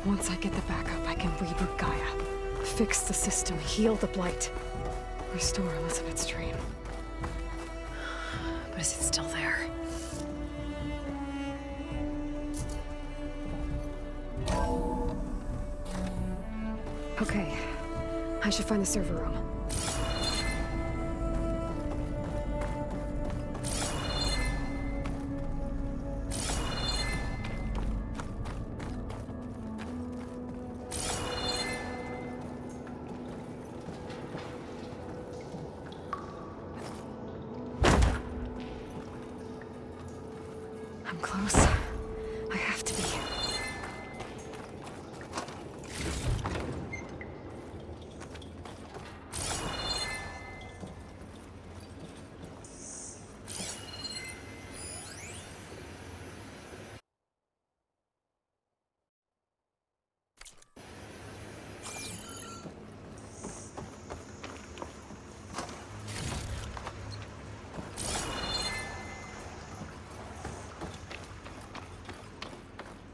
Once I get the backup, I can reboot Gaia. Fix the system, heal the Blight. Restore Elizabeth's dream. But is it still there? Okay. I should find the server room. I'm close. I have to be.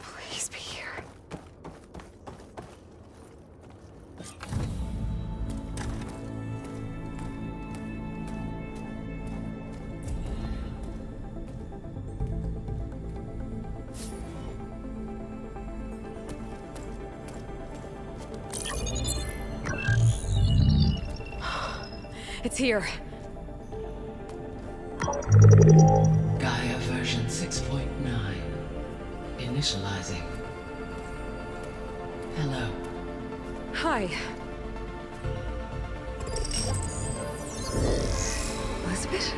Please be here. It's here. Gaia version 6.9. Initializing. Hello. Hi. Elizabeth?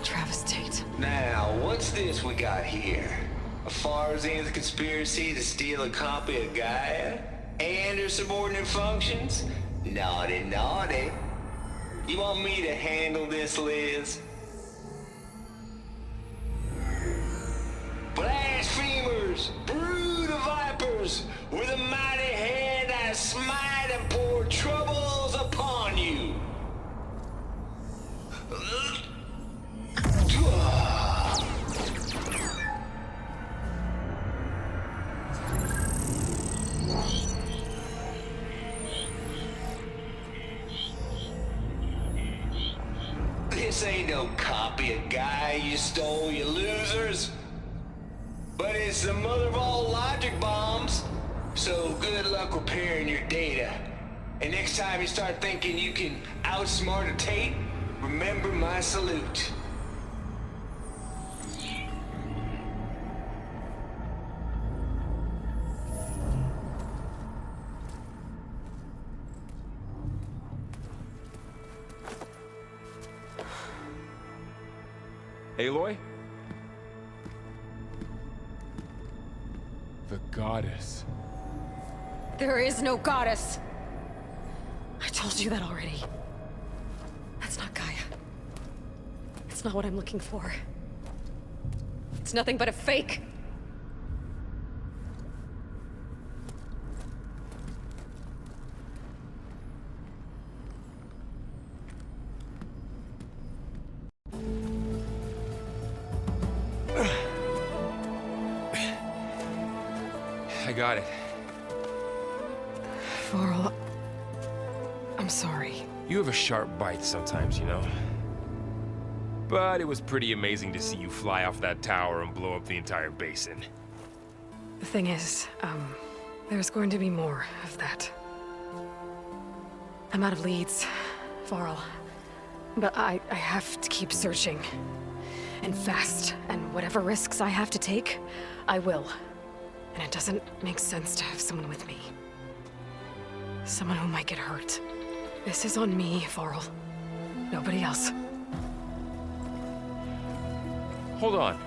Travis Tate. Now, what's this we got here? A Farsian's conspiracy to steal a copy of Gaia? And her subordinate functions? Naughty, naughty. You want me to handle this, Liz? Blasphemers! Brood of vipers! With a mighty hand I smite and pour troubles upon you! This ain't no copy of Gaia you stole, you losers. But it's the mother of all logic bombs. So good luck repairing your data. And next time you start thinking you can outsmart a Tate, remember my salute. Aloy? The goddess. There is no goddess. I told you that already. That's not Gaia. It's not what I'm looking for. It's nothing but a fake. I got it. Varl, I'm sorry. You have a sharp bite sometimes, you know? But it was pretty amazing to see you fly off that tower and blow up the entire basin. The thing is, there's going to be more of that. I'm out of leads, Varl. But I have to keep searching. And fast. And whatever risks I have to take, I will. And it doesn't make sense to have someone with me. Someone who might get hurt. This is on me, Varl. Nobody else. Hold on.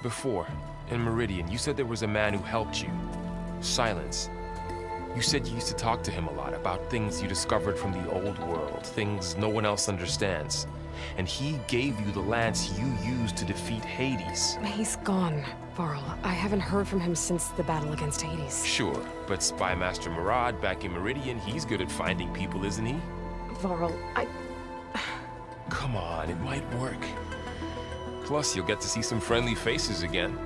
Before, in Meridian, you said there was a man who helped you. Silence. You said you used to talk to him a lot about things you discovered from the old world, things no one else understands. And he gave you the lance you used to defeat Hades. He's gone, Varl. I haven't heard from him since the battle against Hades. Sure, but Spy Master Murad back in Meridian, he's good at finding people, isn't he? Varl, Come on, it might work. Plus, you'll get to see some friendly faces again.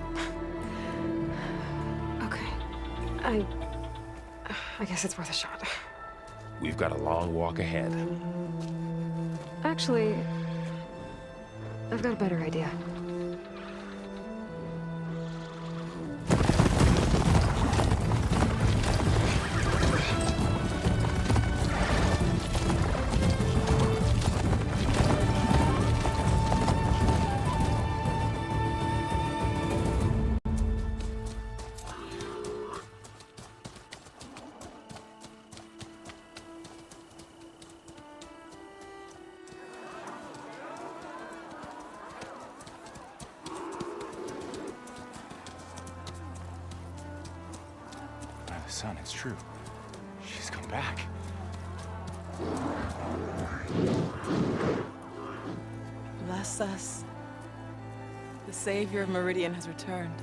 Okay. I guess it's worth a shot. We've got a long walk ahead. Actually, I've got a better idea. Son, it's true. She's come back. Bless us. The savior of Meridian has returned.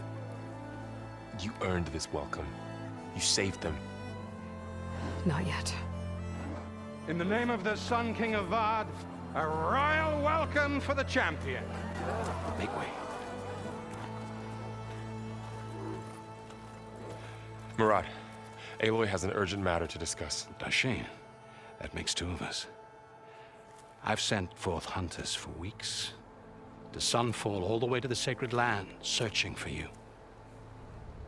You earned this welcome. You saved them. Not yet. In the name of the Sun King of Vard, a royal welcome for the champion. Make way. Murad, Aloy has an urgent matter to discuss. Does she? That makes two of us. I've sent forth hunters for weeks. To Sunfall all the way to the Sacred Land, searching for you.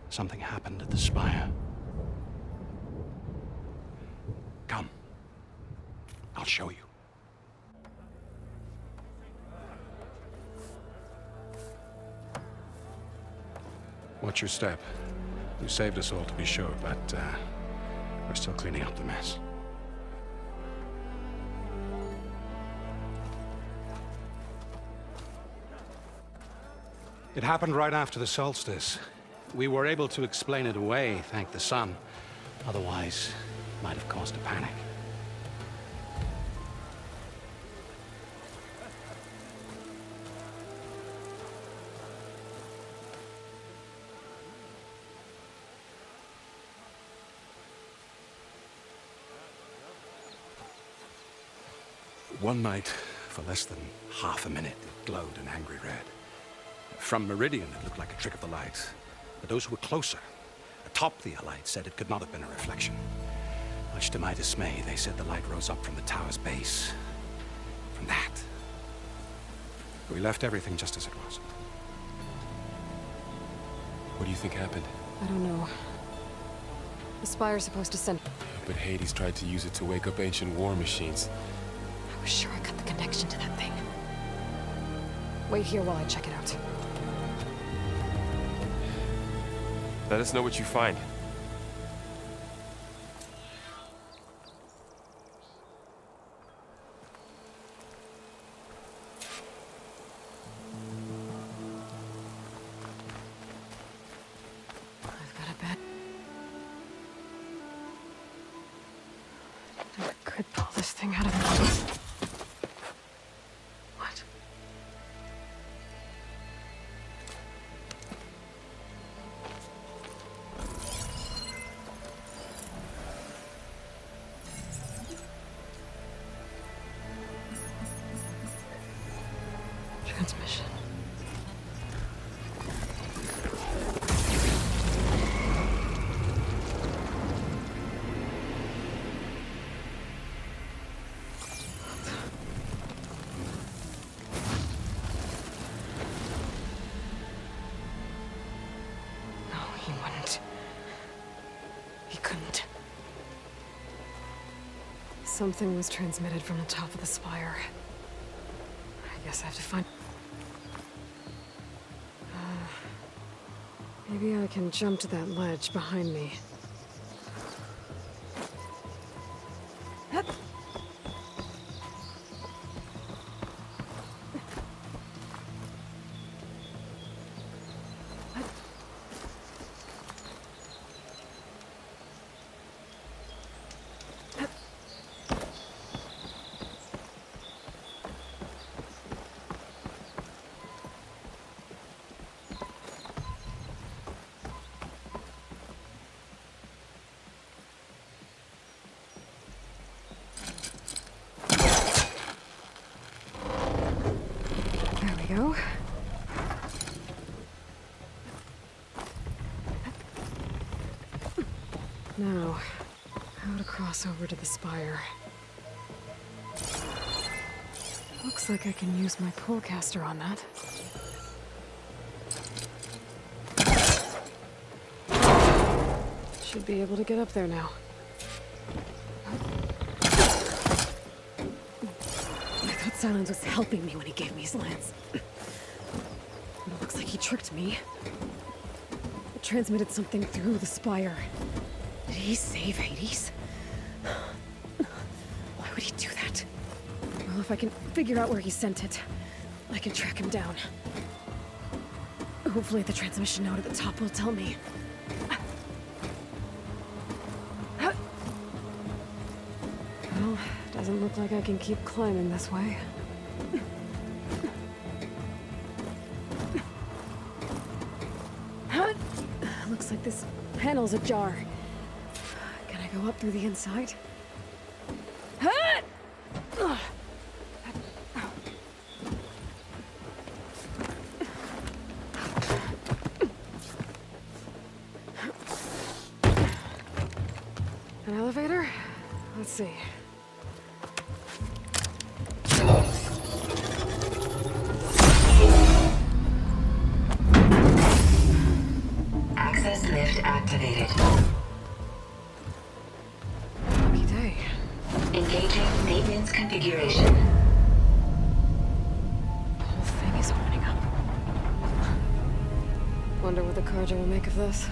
Something happened at the Spire. Come. I'll show you. Watch your step. You saved us all, to be sure, but we're still cleaning up the mess. It happened right after the solstice. We were able to explain it away, thank the sun. Otherwise, it might have caused a panic. One night, for less than half a minute, it glowed an angry red. From Meridian, it looked like a trick of the light. But those who were closer, atop the Allied, said it could not have been a reflection. Much to my dismay, they said the light rose up from the tower's base. From that, We left everything just as it was. What do you think happened? I don't know. The Spire's supposed to send... But Hades tried to use it to wake up ancient war machines. I was sure I got the connection to that thing. Wait here while I check it out. Let us know what you find. I've got a bed. I could pull this thing out of the... What? Transmission. No, he wouldn't. He couldn't. Something was transmitted from the top of the spire. I guess I have to find... Maybe I can jump to that ledge behind me. Hup. There we go. Now, how to cross over to the spire. Looks like I can use my pullcaster on that. Should be able to get up there now. I thought Silence was helping me when he gave me his lance. It looks like he tricked me. It transmitted something through the spire. Did he save Hades? Why would he do that? Well, if I can figure out where he sent it, I can track him down. Hopefully the transmission node at the top will tell me. Well, doesn't look like I can keep climbing this way. Looks like this panel's ajar. Can I go up through the inside? An elevator? Let's see. Access lift activated. Lucky day. Engaging maintenance configuration. The whole thing is opening up. Wonder what the Carja will make of this.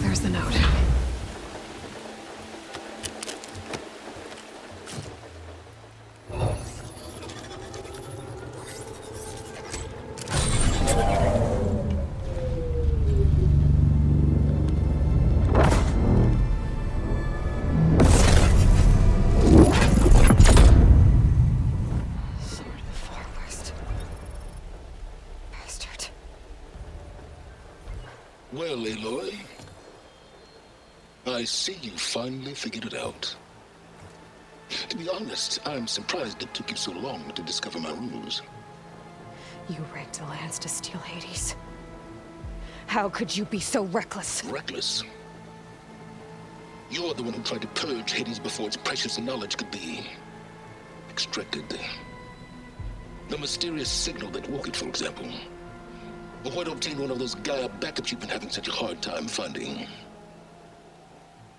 There's the note. Sword of the Forest. Bastard. Well, Aloy, I see you finally figured it out. To be honest, I'm surprised it took you so long to discover my rules. You rigged the lands to steal Hades. How could you be so reckless? Reckless? You're the one who tried to purge Hades before its precious knowledge could be extracted. The mysterious signal that woke it, for example. Or why to obtain one of those Gaia backups you've been having such a hard time finding.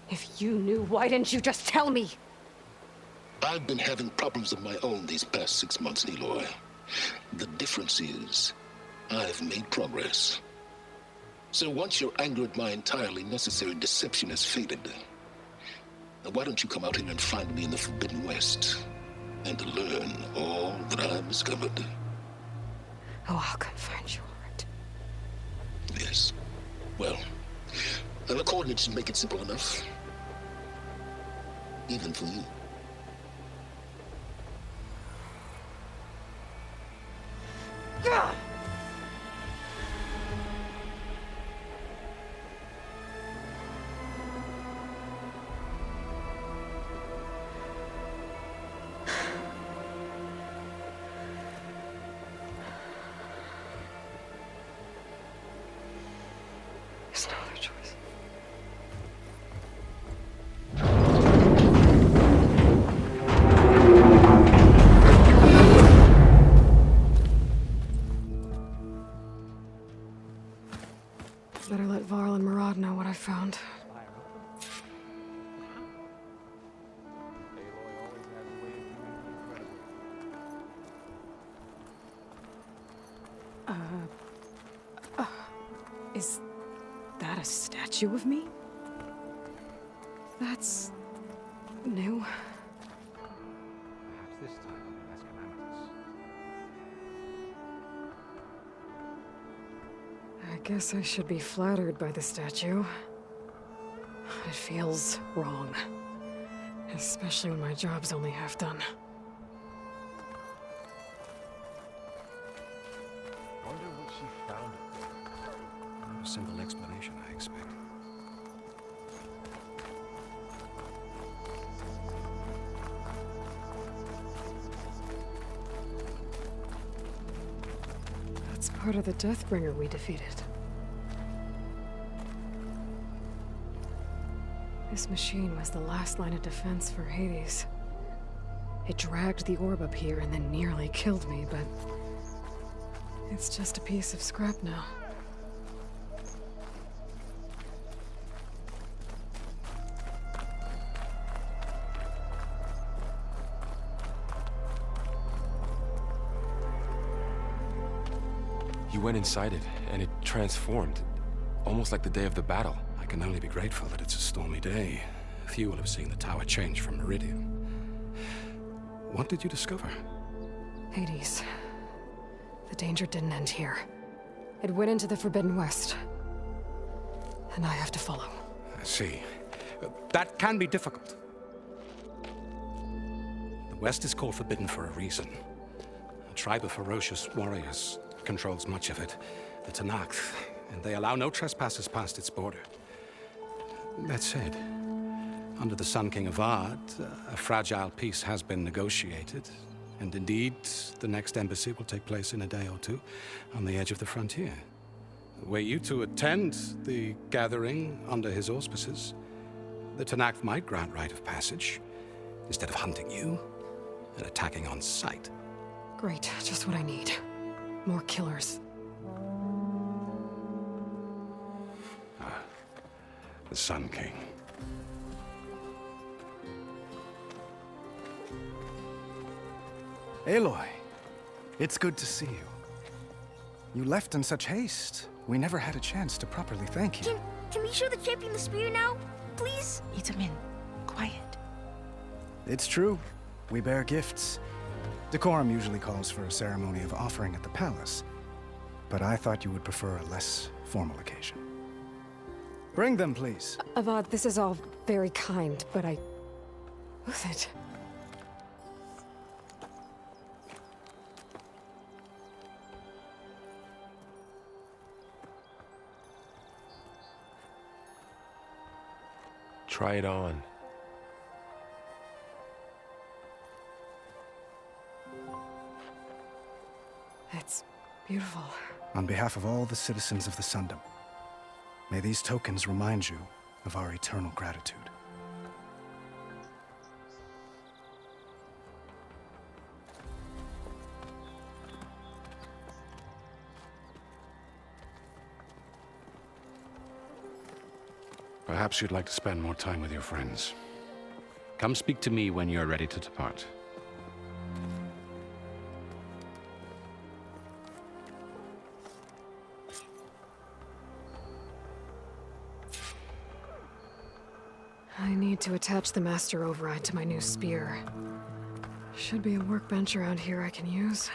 If you knew, why didn't you just tell me? I've been having problems of my own these past 6 months, Aloy. The difference is, I've made progress. So once your anger at my entirely necessary deception has faded, now why don't you come out here and find me in the Forbidden West, and learn all that I've discovered? Oh, I'll come find you, all right? Yes. Well, and the coordinates should make it simple enough. Even for you. There's no other choice. Better let Varl and Murad know what I found. Is that a statue of me? That's new. Perhaps this time will be less calamitous. I guess I should be flattered by the statue. It feels wrong. Especially when my job's only half done. Wonder what she found. A simple explanation, I expect. That's part of the Deathbringer we defeated. This machine was the last line of defense for Hades. It dragged the orb up here and then nearly killed me, but it's just a piece of scrap now. You went inside it, and it transformed. Almost like the day of the battle. I can only be grateful that it's a stormy day. Few will have seen the tower change from Meridian. What did you discover? Hades. The danger didn't end here. It went into the Forbidden West. And I have to follow. I see. That can be difficult. The West is called Forbidden for a reason. A tribe of ferocious warriors controls much of it, the Tanakh, and they allow no trespassers past its border. That said, under the Sun King Avad, a fragile peace has been negotiated, and indeed, the next embassy will take place in a day or two on the edge of the frontier. Were you to attend the gathering under his auspices, the Tanakh might grant right of passage, instead of hunting you and attacking on sight. Great, just what I need. More killers. The Sun King. Aloy, it's good to see you. You left in such haste. We never had a chance to properly thank you. Can we show the champion the spear now? Please? Itamin, quiet. It's true. We bear gifts. Decorum usually calls for a ceremony of offering at the palace, but I thought you would prefer a less formal occasion. Bring them, please. Avad, this is all very kind, but I... Who's it? Try it on. It's beautiful. On behalf of all the citizens of the Sundom, may these tokens remind you of our eternal gratitude. Perhaps you'd like to spend more time with your friends. Come speak to me when you're ready to depart. I need to attach the Master Override to my new spear. Should be a workbench around here I can use.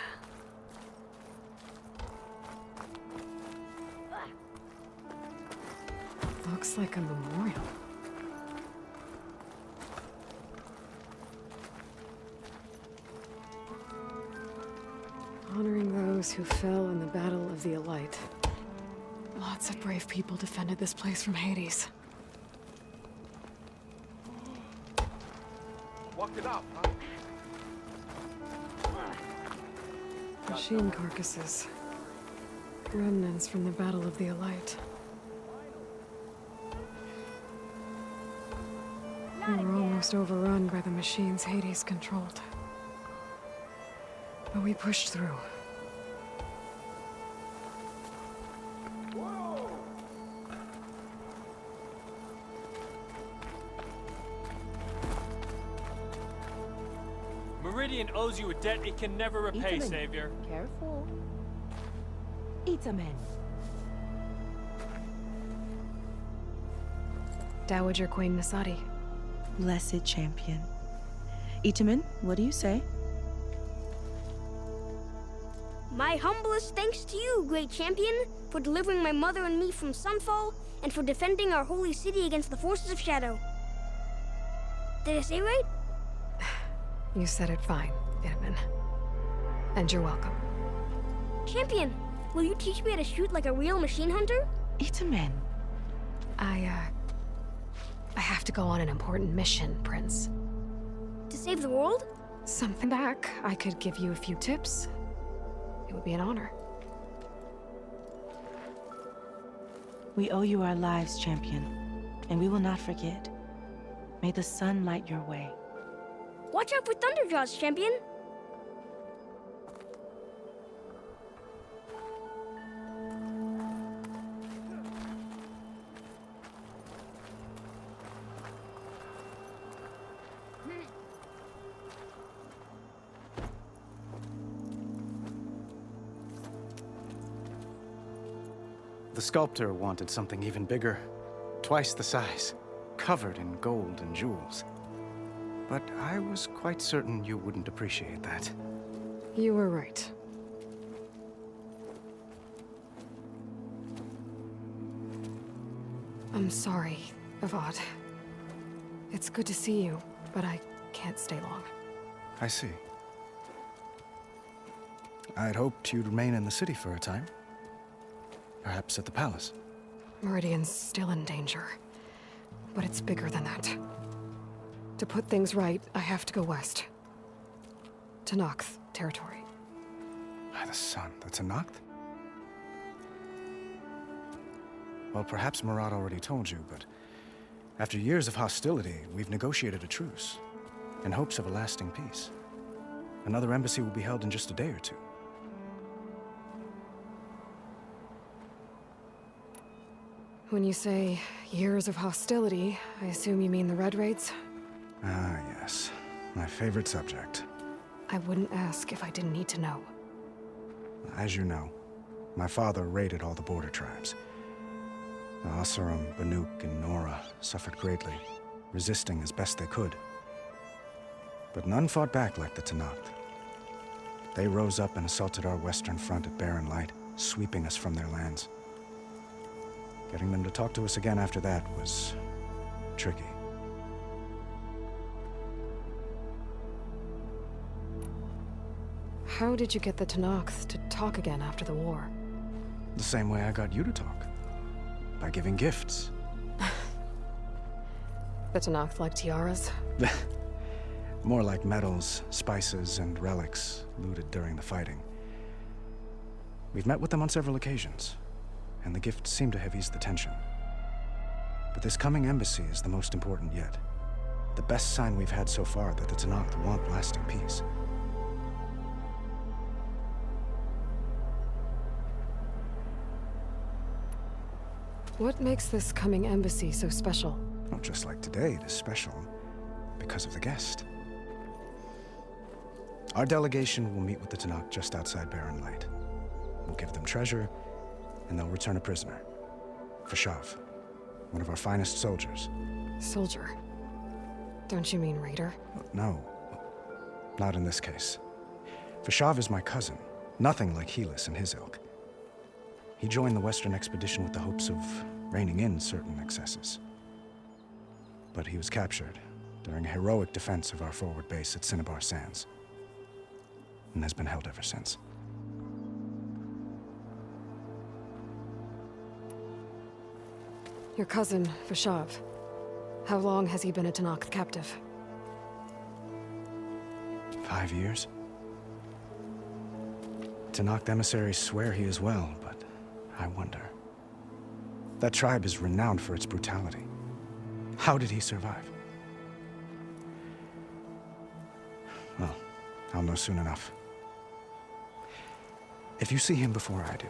Looks like a memorial. Honoring those who fell in the Battle of the Elite. Lots of brave people defended this place from Hades. Walk it up, huh? Machine carcasses. Remnants from the Battle of the Elite. We were almost overrun by the machines Hades controlled. But we pushed through. Meridian owes you a debt it can never repay, Itaman. Savior. Careful. Itaman. Dowager Queen Masadi. Blessed champion. Itaman, what do you say? My humblest thanks to you, great champion, for delivering my mother and me from Sunfall, and for defending our holy city against the forces of Shadow. Did I say right? You said it fine, Itaman. And you're welcome. Champion, will you teach me how to shoot like a real machine hunter? Itaman. I have to go on an important mission, Prince. To save the world? Something back. I could give you a few tips. It would be an honor. We owe you our lives, champion, and we will not forget. May the sun light your way. Watch out for Thunderjaws, champion. The sculptor wanted something even bigger, twice the size, covered in gold and jewels. But I was quite certain you wouldn't appreciate that. You were right. I'm sorry, Avad. It's good to see you, but I can't stay long. I see. I'd hoped you'd remain in the city for a time. Perhaps at the palace. Meridian's still in danger. But it's bigger than that. To put things right, I have to go west. To Noct territory. By the sun, that's a Noct? Well, perhaps Murad already told you, but after years of hostility, we've negotiated a truce, in hopes of a lasting peace. Another embassy will be held in just a day or two. When you say years of hostility, I assume you mean the Red Raids? Ah, yes. My favorite subject. I wouldn't ask if I didn't need to know. As you know, my father raided all the border tribes. The Asuram, Banuk, and Nora suffered greatly, resisting as best they could. But none fought back like the Tenakth. They rose up and assaulted our western front at Barren Light, sweeping us from their lands. Getting them to talk to us again after that was tricky. How did you get the Tenakth to talk again after the war? The same way I got you to talk. By giving gifts. The Tenakth like tiaras? More like metals, spices, and relics looted during the fighting. We've met with them on several occasions, and the gifts seem to have eased the tension. But this coming embassy is the most important yet. The best sign we've had so far that the Tenakth want lasting peace. What makes this coming embassy so special? Well, just like today, it is special because of the guest. Our delegation will meet with the Tenakth just outside Barren Light. We'll give them treasure, and they'll return a prisoner. Fashav, one of our finest soldiers. Soldier? Don't you mean raider? No, not in this case. Fashav is my cousin, nothing like Helis and his ilk. He joined the Western expedition with the hopes of reining in certain excesses. But he was captured during a heroic defense of our forward base at Cinnabar Sands, and has been held ever since. Your cousin, Fashav. How long has he been a Tenakth captive? 5 years. Tenakth emissaries swear he is well, but I wonder. That tribe is renowned for its brutality. How did he survive? Well, I'll know soon enough. If you see him before I do,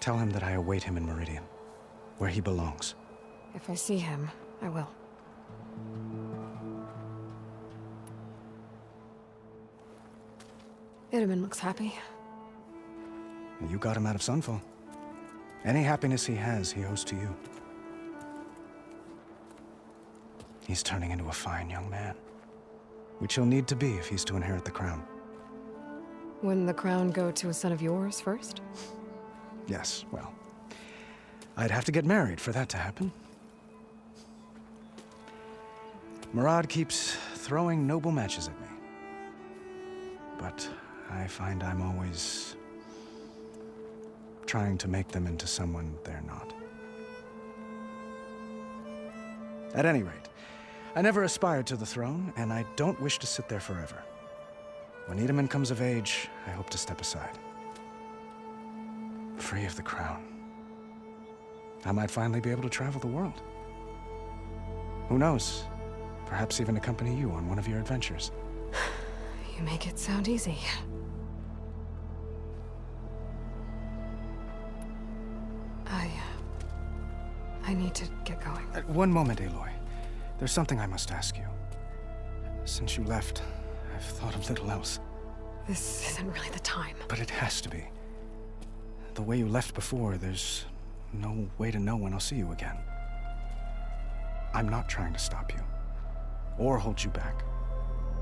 tell him that I await him in Meridian, where he belongs. If I see him, I will. Itamen looks happy. You got him out of Sunfall. Any happiness he has, he owes to you. He's turning into a fine young man, which he'll need to be if he's to inherit the crown. Wouldn't the crown go to a son of yours first? Yes, well, I'd have to get married for that to happen. Murad keeps throwing noble matches at me. But I find I'm always trying to make them into someone they're not. At any rate, I never aspired to the throne, and I don't wish to sit there forever. When Itamen comes of age, I hope to step aside. Free of the crown. I might finally be able to travel the world. Who knows? Perhaps even accompany you on one of your adventures. You make it sound easy. I need to get going. One moment, Aloy. There's something I must ask you. Since you left, I've thought of little else. This isn't really the time. But it has to be. The way you left before, there's no way to know when I'll see you again. I'm not trying to stop you, or hold you back.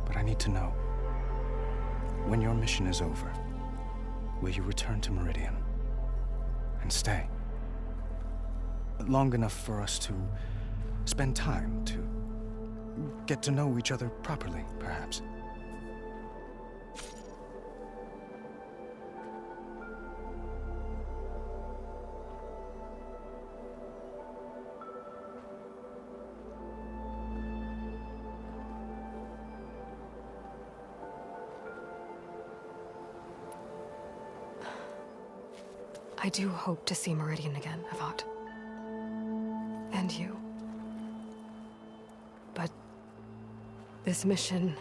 But I need to know. When your mission is over, will you return to Meridian? And stay? Long enough for us to spend time, to get to know each other properly, perhaps. I do hope to see Meridian again, Avad. And you. But this mission,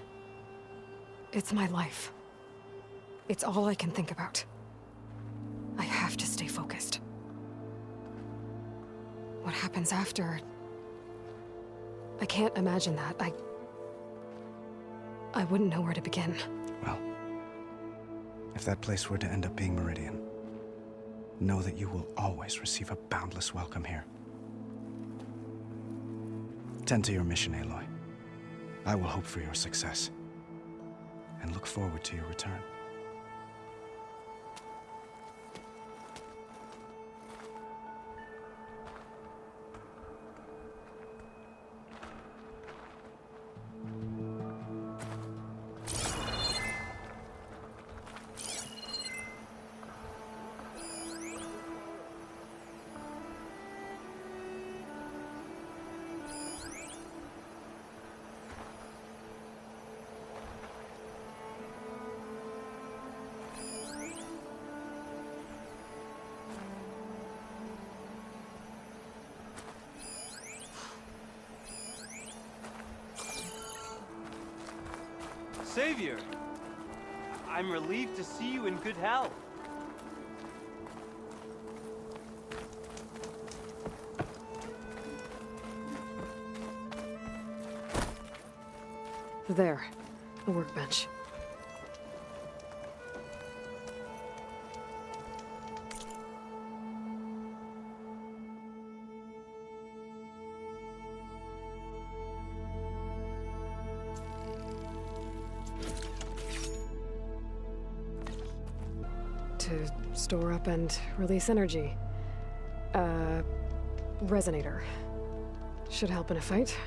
it's my life. It's all I can think about. I have to stay focused. What happens after? I can't imagine that. I wouldn't know where to begin. Well, if that place were to end up being Meridian, know that you will always receive a boundless welcome here. Tend to your mission, Aloy. I will hope for your success, and look forward to your return. Savior! I'm relieved to see you in good health. There. A workbench. To store up and release energy. Resonator. Should help in a fight.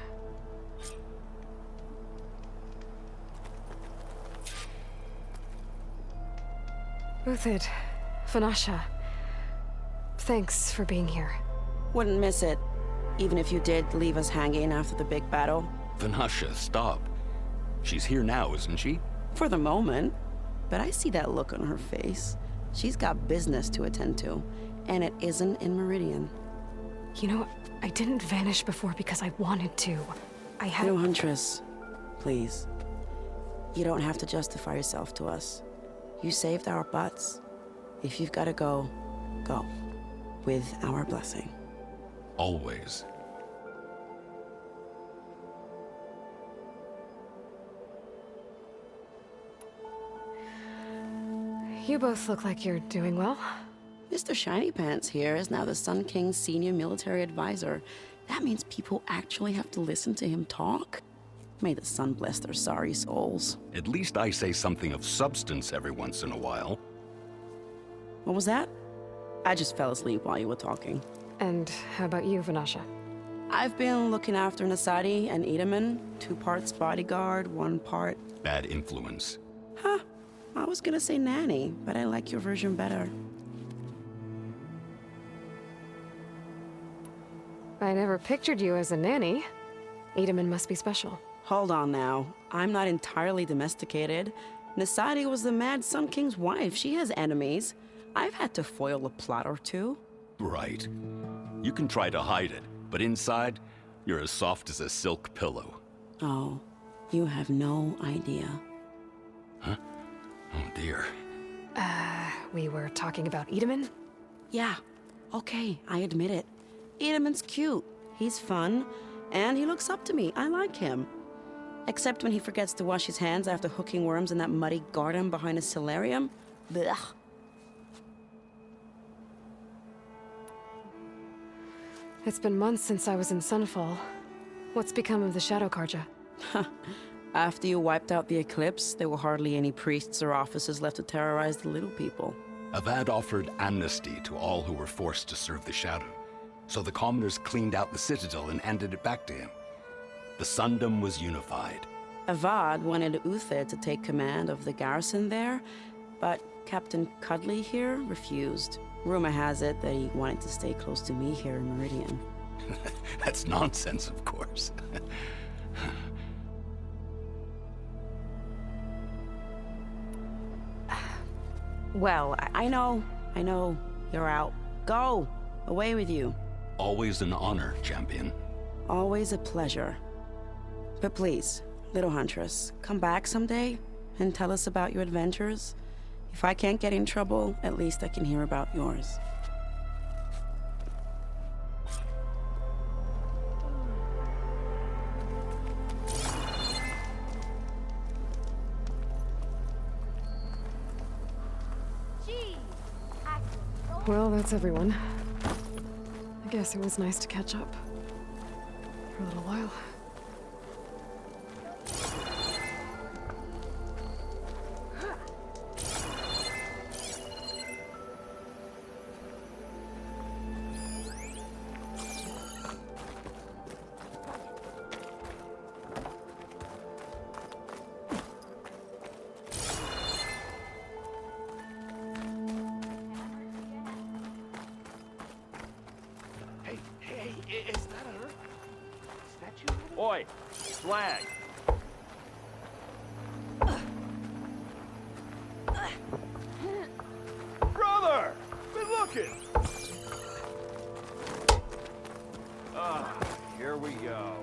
Uthid, Vanasha, thanks for being here. Wouldn't miss it, even if you did leave us hanging after the big battle. Vanasha, stop. She's here now, isn't she? For the moment. But I see that look on her face. She's got business to attend to, and it isn't in Meridian. You know, I didn't vanish before because I wanted to. I had... No, Huntress. Please. You don't have to justify yourself to us. You saved our butts. If you've got to go, go. With our blessing. Always. You both look like you're doing well. Mr. Shiny Pants here is now the Sun King's senior military advisor. That means people actually have to listen to him talk? May the sun bless their sorry souls. At least I say something of substance every once in a while. What was that? I just fell asleep while you were talking. And how about you, Vanasha? I've been looking after Nasadi and Edaman. 2 parts bodyguard, 1 part... Bad influence. Huh. I was gonna say nanny, but I like your version better. I never pictured you as a nanny. Edaman must be special. Hold on now. I'm not entirely domesticated. Nasadi was the Mad Sun King's wife. She has enemies. I've had to foil a plot or 2. Right. You can try to hide it, but inside, you're as soft as a silk pillow. Oh, you have no idea. Huh? Oh dear. We were talking about Edaman? Yeah. Okay, I admit it. Edaman's cute. He's fun. And he looks up to me. I like him. Except when he forgets to wash his hands after hooking worms in that muddy garden behind a solarium. Blech. It's been months since I was in Sunfall. What's become of the Shadow Karja? After you wiped out the eclipse, there were hardly any priests or officers left to terrorize the little people. Avad offered amnesty to all who were forced to serve the Shadow. So the commoners cleaned out the citadel and handed it back to him. The Sundom was unified. Avad wanted Uthid to take command of the garrison there, but Captain Cuddly here refused. Rumor has it that he wanted to stay close to me here in Meridian. That's nonsense, of course. Well, I know. You're out. Go! Away with you. Always an honor, champion. Always a pleasure. But please, little Huntress, come back someday and tell us about your adventures. If I can't get in trouble, at least I can hear about yours. Well, that's everyone. I guess it was nice to catch up. For a little while. Is that her? Statue? Oi! Flag! Brother! Good looking! Here we go.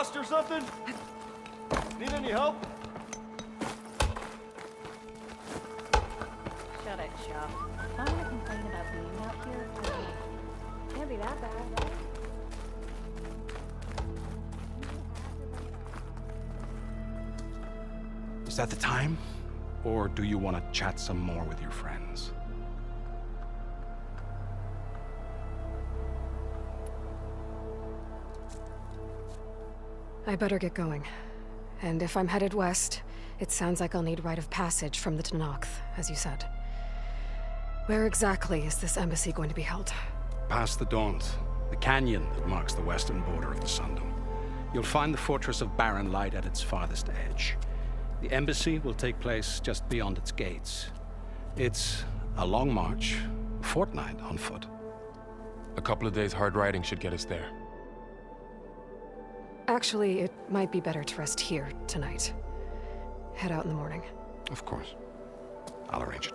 lost or something? Need any help? Shut it, Shaw. If I'm gonna complain about being out here, I will. Can't be that bad, right? Is that the time? Or do you want to chat some more with your friends? I better get going. And if I'm headed west, it sounds like I'll need rite of passage from the Tenakth, as you said. Where exactly is this embassy going to be held? Past the Daunt, the canyon that marks the western border of the Sundom. You'll find the fortress of Barren Light at its farthest edge. The embassy will take place just beyond its gates. It's a long march, a fortnight on foot. A couple of days hard riding should get us there. Actually, it might be better to rest here tonight. Head out in the morning. Of course. I'll arrange it.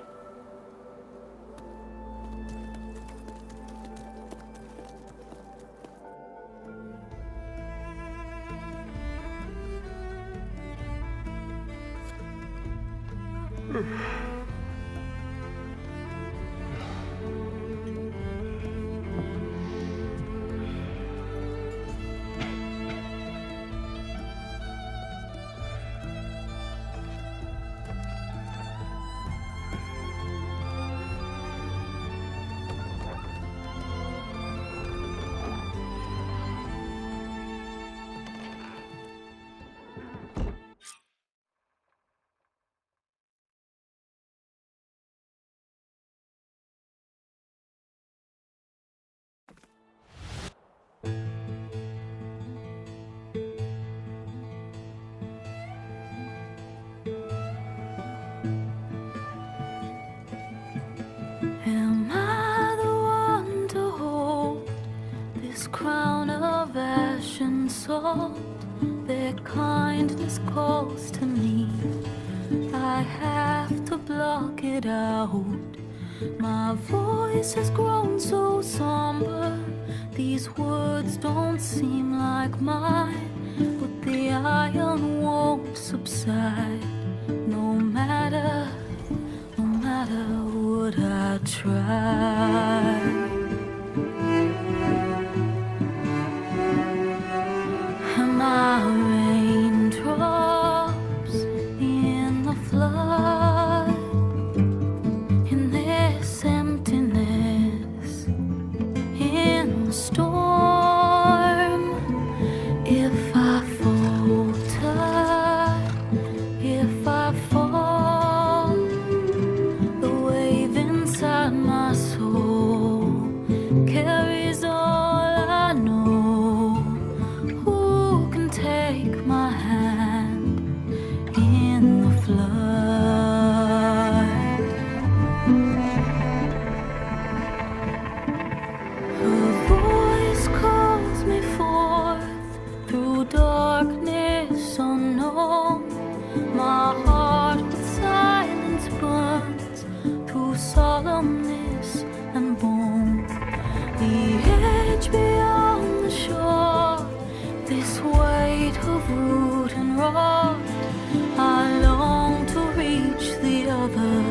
Am I the one to hold this crown of ash and salt? Their kindness calls to me. I have to block it out. My voice has grown so somber. These words don't seem like mine, but the iron won't subside. No matter what I try. Am I raindrops in the flood? In this emptiness, in the storm. If I falter, if I fall, the wave inside my soul carries all I know. Who can take my hand in the flood? Her voice calls me forth through darkness unknown. My heart with silence burns through solemnness and bone. The edge beyond the shore, this weight of root and rot. I long to reach the other,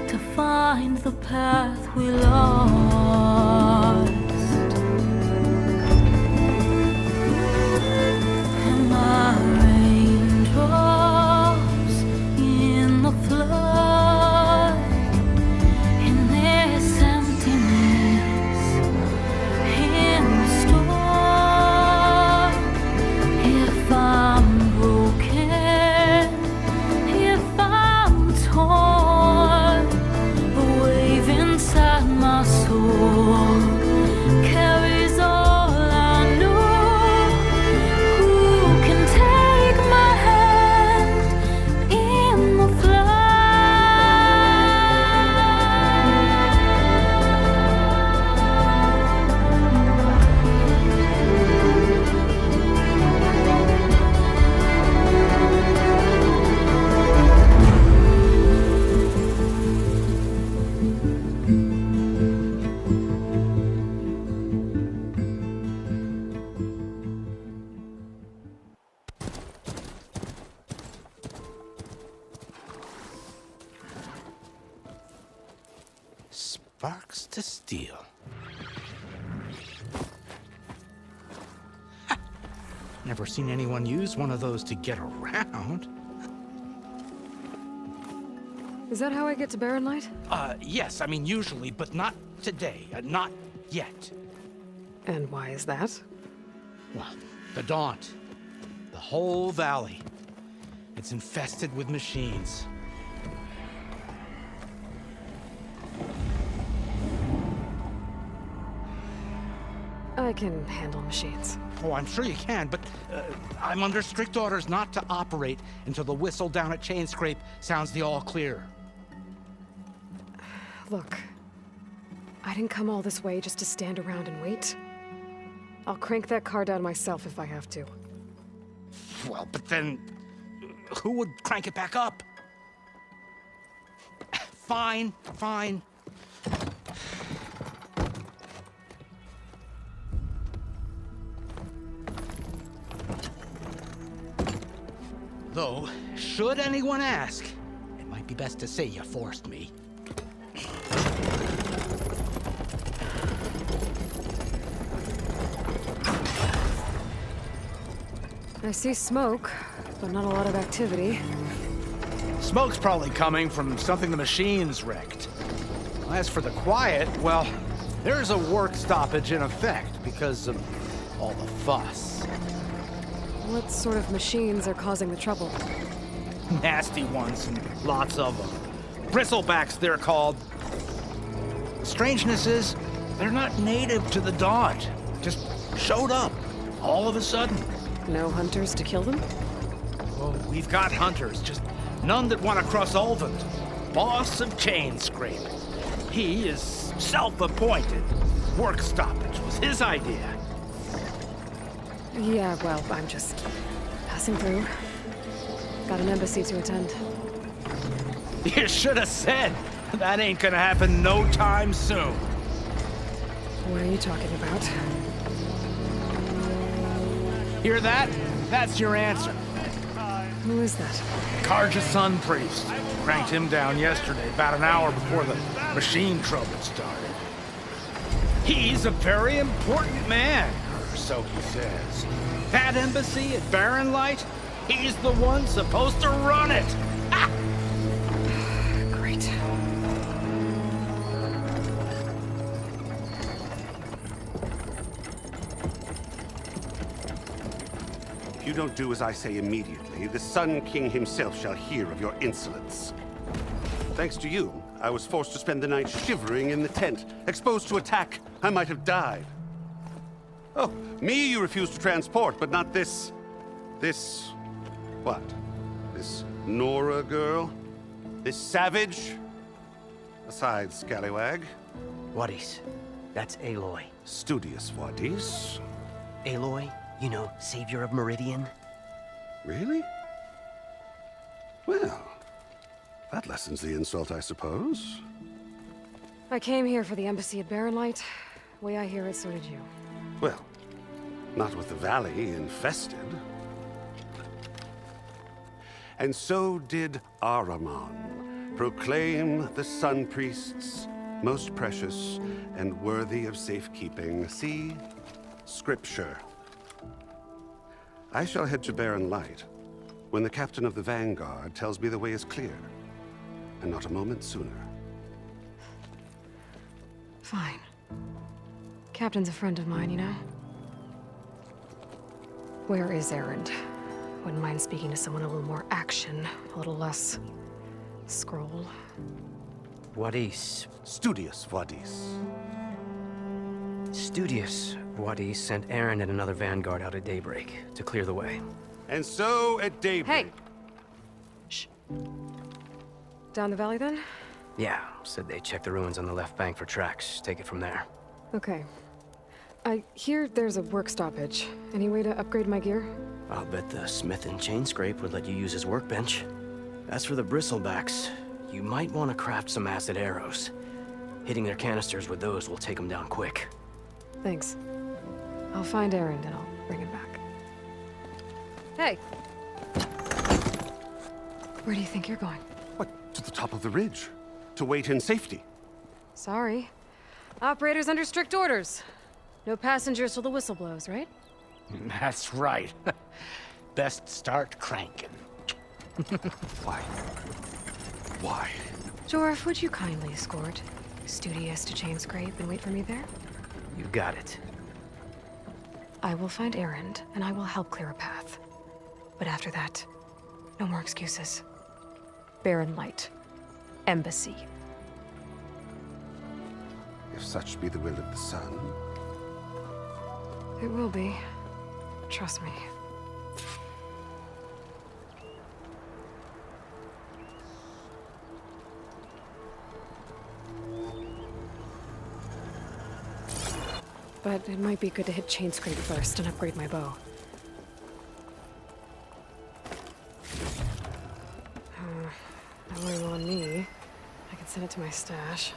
to find the path we lost. Am I raindrops in the flood? In this emptiness, in the storm. If I'm broken, if I'm torn, a wave inside my soul Sparks to steel. Never seen anyone use one of those to get around. Is that how I get to Barren Light? Yes, I mean usually, but not today. Not yet. And why is that? Well, the Daunt. The whole valley. It's infested with machines. I can handle machines. Oh, I'm sure you can, but I'm under strict orders not to operate until the whistle down at Chainscrape sounds the all clear. Look, I didn't come all this way just to stand around and wait. I'll crank that car down myself if I have to. Well, but then who would crank it back up? Fine, fine. Though, should anyone ask, it might be best to say you forced me. I see smoke, but not a lot of activity. Smoke's probably coming from something the machines wrecked. As for the quiet, well, there's a work stoppage in effect because of all the fuss. What sort of machines are causing the trouble? Nasty ones, and lots of them. Bristlebacks, they're called. Strangeness is, they're not native to the Daunt. Just showed up, all of a sudden. No hunters to kill them? Oh, we've got hunters, just none that want to cross Ulvund. Boss of Chainscrape. He is self-appointed. Work stoppage was his idea. Yeah, well, I'm just passing through. Got an embassy to attend. You should have said. That ain't gonna happen no time soon. What are you talking about? Hear that? That's your answer. Who is that? Karja Sun Priest. Cranked him down yesterday, about an hour before the machine trouble started. He's a very important man, or so he says. That embassy at Barren Light, he's the one supposed to run it. Ah! Great. If you don't do as I say immediately, the Sun King himself shall hear of your insolence. Thanks to you, I was forced to spend the night shivering in the tent. Exposed to attack, I might have died. Oh, me you refuse to transport, but not this... what? This Nora girl? This savage? Aside, scallywag. Wadis. That's Aloy. Studious Wadis. Aloy, you know, savior of Meridian. Really? Well, that lessens the insult, I suppose. I came here for the embassy at Barren Light. Way I hear it, so did you. Well, not with the valley infested. And so did Ahriman proclaim the Sun Priests most precious and worthy of safekeeping. See? Scripture. I shall head to Barren Light when the captain of the Vanguard tells me the way is clear, and not a moment sooner. Fine. Captain's a friend of mine, you know? Where is Erend? Wouldn't mind speaking to someone a little more action, a little less scroll. Wadis. Studious Wadis. Studious Wadis sent Aaron and another vanguard out at daybreak to clear the way. And so at daybreak... Hey! Shh. Down the valley, then? Yeah, said they checked the ruins on the left bank for tracks. Take it from there. Okay. I hear there's a work stoppage. Any way to upgrade my gear? I'll bet the smith in Chainscrape would let you use his workbench. As for the bristlebacks, you might want to craft some acid arrows. Hitting their canisters with those will take them down quick. Thanks. I'll find Erend and I'll bring him back. Hey! Where do you think you're going? What, to the top of the ridge? To wait in safety. Sorry. Operator's under strict orders. No passengers till the whistle blows, right? That's right. Best start cranking. Why? Why? Jorf, would you kindly escort Studious to Chain Scrape and wait for me there? You got it. I will find Erend, and I will help clear a path. But after that, no more excuses. Barren Light. Embassy. If such be the will of the sun. It will be. Trust me. But it might be good to hit Chain Scrape first and upgrade my bow. No room on me. I can send it to my stash.